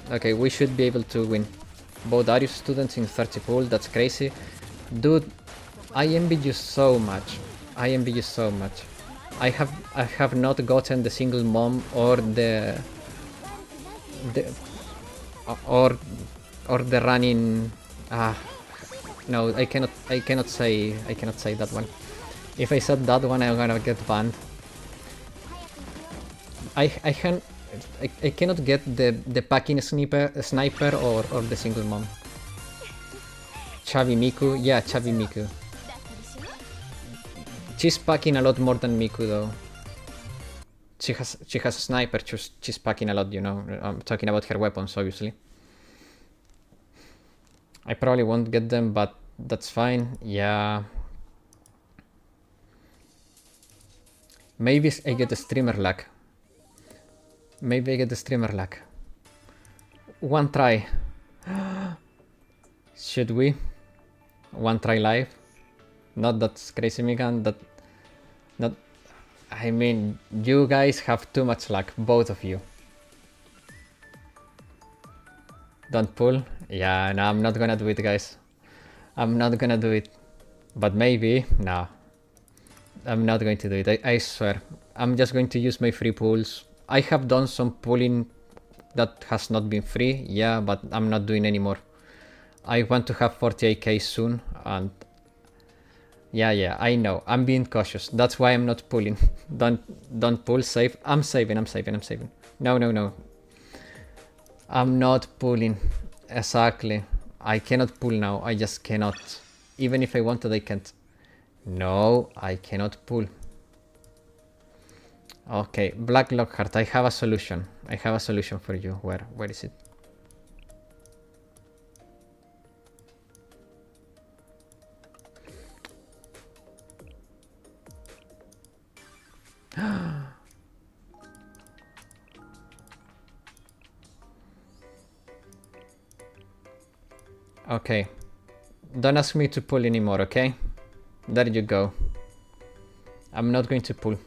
Okay, we should be able to win. Both Darius students in 30 pool, that's crazy. Dude, I envy you so much. I envy you so much. I have not gotten the single mom or the running... no, I cannot say that one. If I said that one, I'm gonna get banned. I cannot get the packing sniper or the single mom. Chavi Miku, yeah, Chavi Miku. She's packing a lot more than Miku though. She has a sniper, she's packing a lot, you know. I'm talking about her weapons, obviously. I probably won't get them, but that's fine. Yeah. Maybe I get the streamer lag. Maybe I get the streamer lag. One try. Should we? One try live? Not that crazy, Megan. Not. I mean, you guys have too much luck, both of you. Don't pull? Yeah, no, I'm not gonna do it, guys. I'm not gonna do it. But maybe, no. I'm not going to do it, I swear. I'm just going to use my free pulls. I have done some pulling that has not been free, yeah, but I'm not doing anymore. I want to have 48k soon, and... Yeah, I know. I'm being cautious. That's why I'm not pulling. Don't pull, save. I'm saving. No. I'm not pulling. Exactly. I cannot pull now. I just cannot. Even if I wanted, I can't. No, I cannot pull. Okay, Black Lockhart, I have a solution. I have a solution for you. Where is it? Okay. Don't ask me to pull anymore, okay? There you go. I'm not going to pull.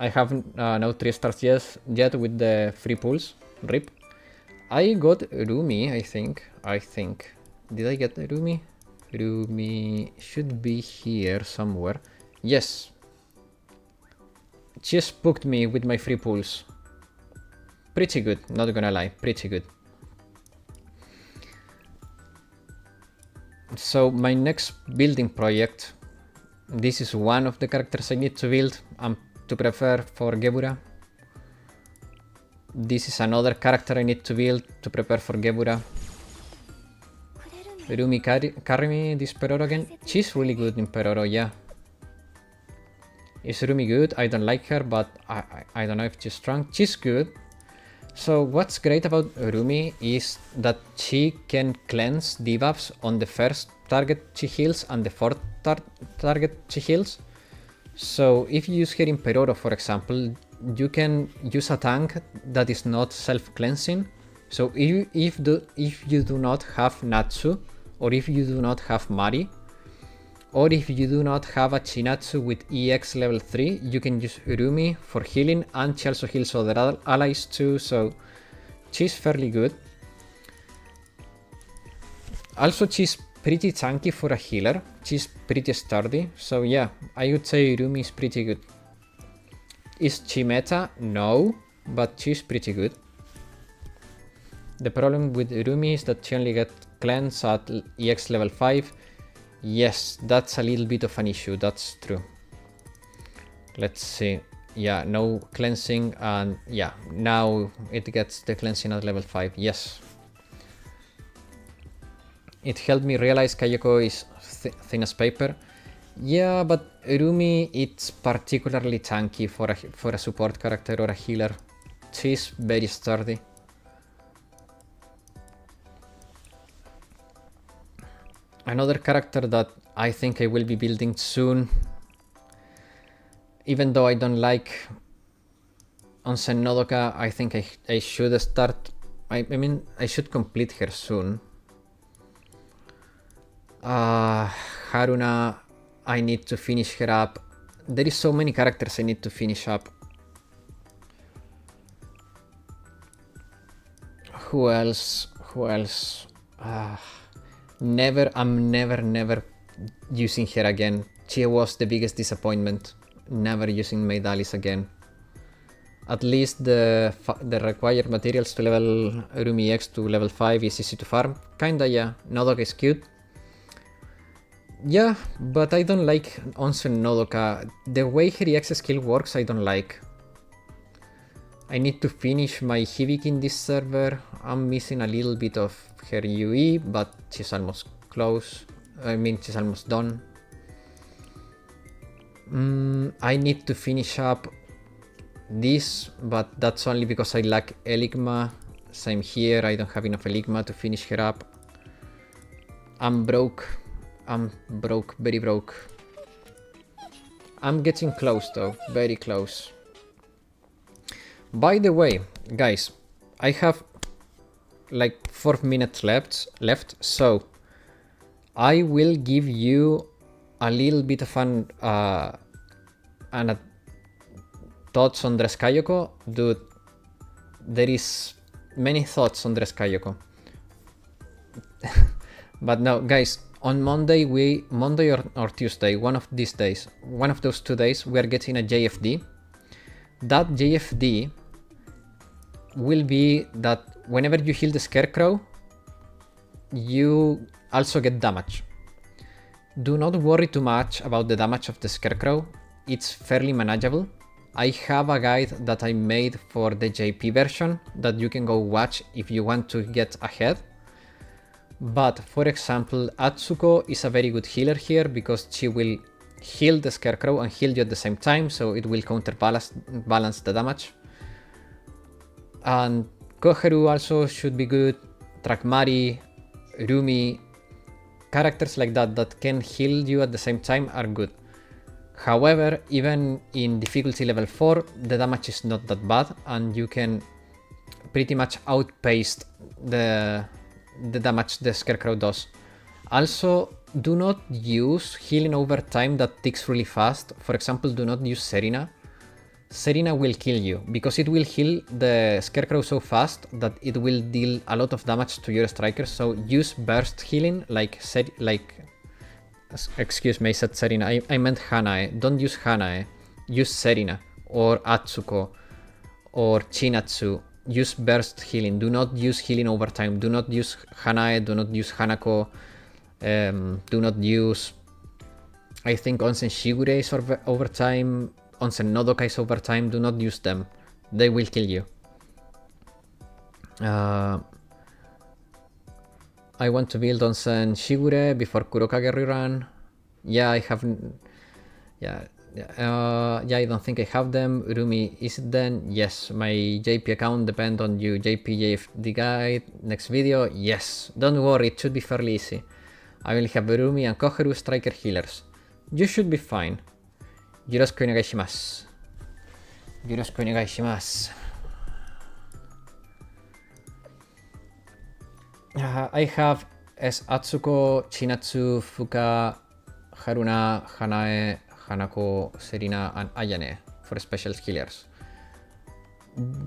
I have no 3 stars yet with the free pulls. RIP. I got Rumi, I think. Did I get Rumi? Rumi should be here somewhere. Yes. She spooked me with my free pulls. Pretty good, not gonna lie, pretty good. So my next building project, this is one of the characters I need to build and to prepare for Geburah. This is another character I need to build to prepare for Geburah. Rumi, carry me this Peroro again. She's really good in Peroro, yeah. Is Rumi good? I don't like her, but I don't know if she's strong. She's good. So what's great about Rumi is that she can cleanse debuffs on the first target she heals and the fourth target she heals. So if you use her in Peroro, for example, you can use a tank that is not self-cleansing. So if you do not have Natsu, or if you do not have Mari, or if you do not have a Chinatsu with EX level 3, you can use Urumi for healing, and she also heals other allies too, so she's fairly good. Also, she's pretty tanky for a healer, she's pretty sturdy, so yeah, I would say Urumi is pretty good. Is she meta? No, but she's pretty good. The problem with Urumi is that she only gets cleanse at EX level 5. Yes, that's a little bit of an issue, that's true. Let's see. Yeah, no cleansing, and yeah, now it gets the cleansing at level 5. Yes. It helped me realize Kayako is thin as paper. Yeah, but Urumi, it's particularly tanky for a support character or a healer. She's very sturdy. Another character that I think I will be building soon, even though I don't like Onsen Nodoka, I think I should start, I mean, I should complete her soon. Haruna, I need to finish her up. There is so many characters I need to finish up. Who else? I'm never using her again. She was the biggest disappointment. Never using Meidalis again. At least the required materials to level Rumi X to level 5 is easy to farm. Kinda, yeah. Nodoka is cute. Yeah, but I don't like Onsen Nodoka. The way her EX skill works, I don't like. I need to finish my Hibiki in this server. I'm missing a little bit of her UE, but she's almost close. I mean, she's almost done. I need to finish up this, but that's only because I lack Eligma. Same here, I don't have enough Eligma to finish her up. I'm broke. I'm broke, very broke. I'm getting close though, very close. By the way, guys, I have like 4 minutes left, so I will give you a little bit of an thoughts on Dress Kayoko. Dude, there is many thoughts on Dress Kayoko. But no, guys, on Monday or Tuesday, one of these days, one of those 2 days, we are getting a JFD. That JFD will be that whenever you heal the Scarecrow, you also get damage. Do not worry too much about the damage of the Scarecrow, it's fairly manageable. I have a guide that I made for the JP version that you can go watch if you want to get ahead. But for example, Atsuko is a very good healer here because she will heal the Scarecrow and heal you at the same time, so it will counterbalance the damage. And Koharu also should be good, Trakmari, Rumi, characters like that can heal you at the same time are good. However, even in difficulty level 4, the damage is not that bad and you can pretty much outpace the damage the Scarecrow does. Also, do not use healing over time that ticks really fast. For example, do not use Serena. Serena will kill you because it will heal the Scarecrow so fast that it will deal a lot of damage to your strikers. So use burst healing excuse me, I said Serena. I meant Hanae. Don't use Hanae. Use Serena. or Atsuko or Chinatsu, use burst healing. Do not use healing over time. Do not use Hanae, do not use Hanako, do not use, I think, Onsen Shigure is overtime, Onsen Nodoka is overtime. Do not use them. They will kill you. I want to build Onsen Shigure before Kurokage rerun. Yeah, I have... Yeah, I don't think I have them. Urumi, is it then? Yes. My JP account depends on you. JP JFD guide. Next video? Yes. Don't worry, it should be fairly easy. I will have Urumi and Koharu striker healers. You should be fine. Yoroshiku onegai shimasu. Yoroshiku onegai shimasu. I have as Atsuko, Chinatsu, Fuka, Haruna, Hanae, Hanako, Serena, and Ayane for special healers.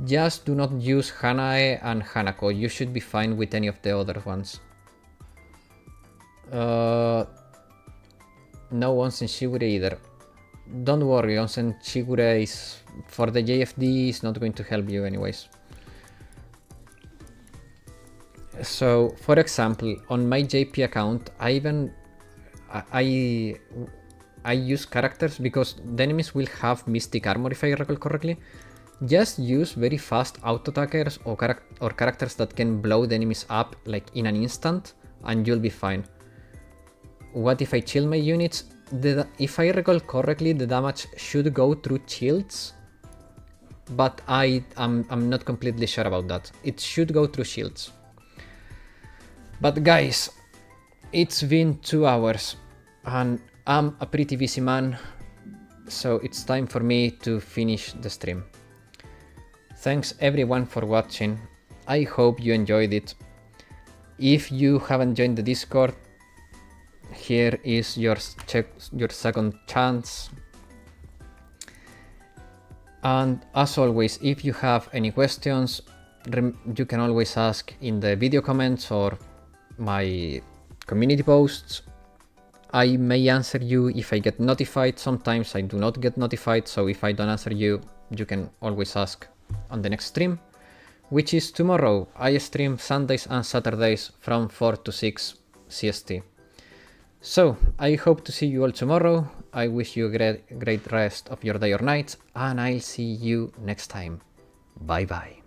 Just do not use Hanae and Hanako. You should be fine with any of the other ones. No Onsen Shigure either. Don't worry, Onsen Shigure is for the JFD is not going to help you anyways. So, for example, on my JP account, I use characters because the enemies will have mystic armor if I recall correctly. Just use very fast auto attackers or characters that can blow the enemies up like in an instant and you'll be fine. What if I chill my units? If I recall correctly, the damage should go through shields, but I'm not completely sure about that. It should go through shields. But guys, it's been 2 hours and I'm a pretty busy man, so it's time for me to finish the stream. Thanks everyone for watching. I hope you enjoyed it. If you haven't joined the Discord, here is your second chance. And as always, if you have any questions, you can always ask in the video comments or my community posts. I may answer you if I get notified. Sometimes I do not get notified, so if I don't answer you, you can always ask on the next stream, which is tomorrow. I stream Sundays and Saturdays from 4 to 6 CST. So, I hope to see you all tomorrow. I wish you a great rest of your day or night, and I'll see you next time. Bye bye.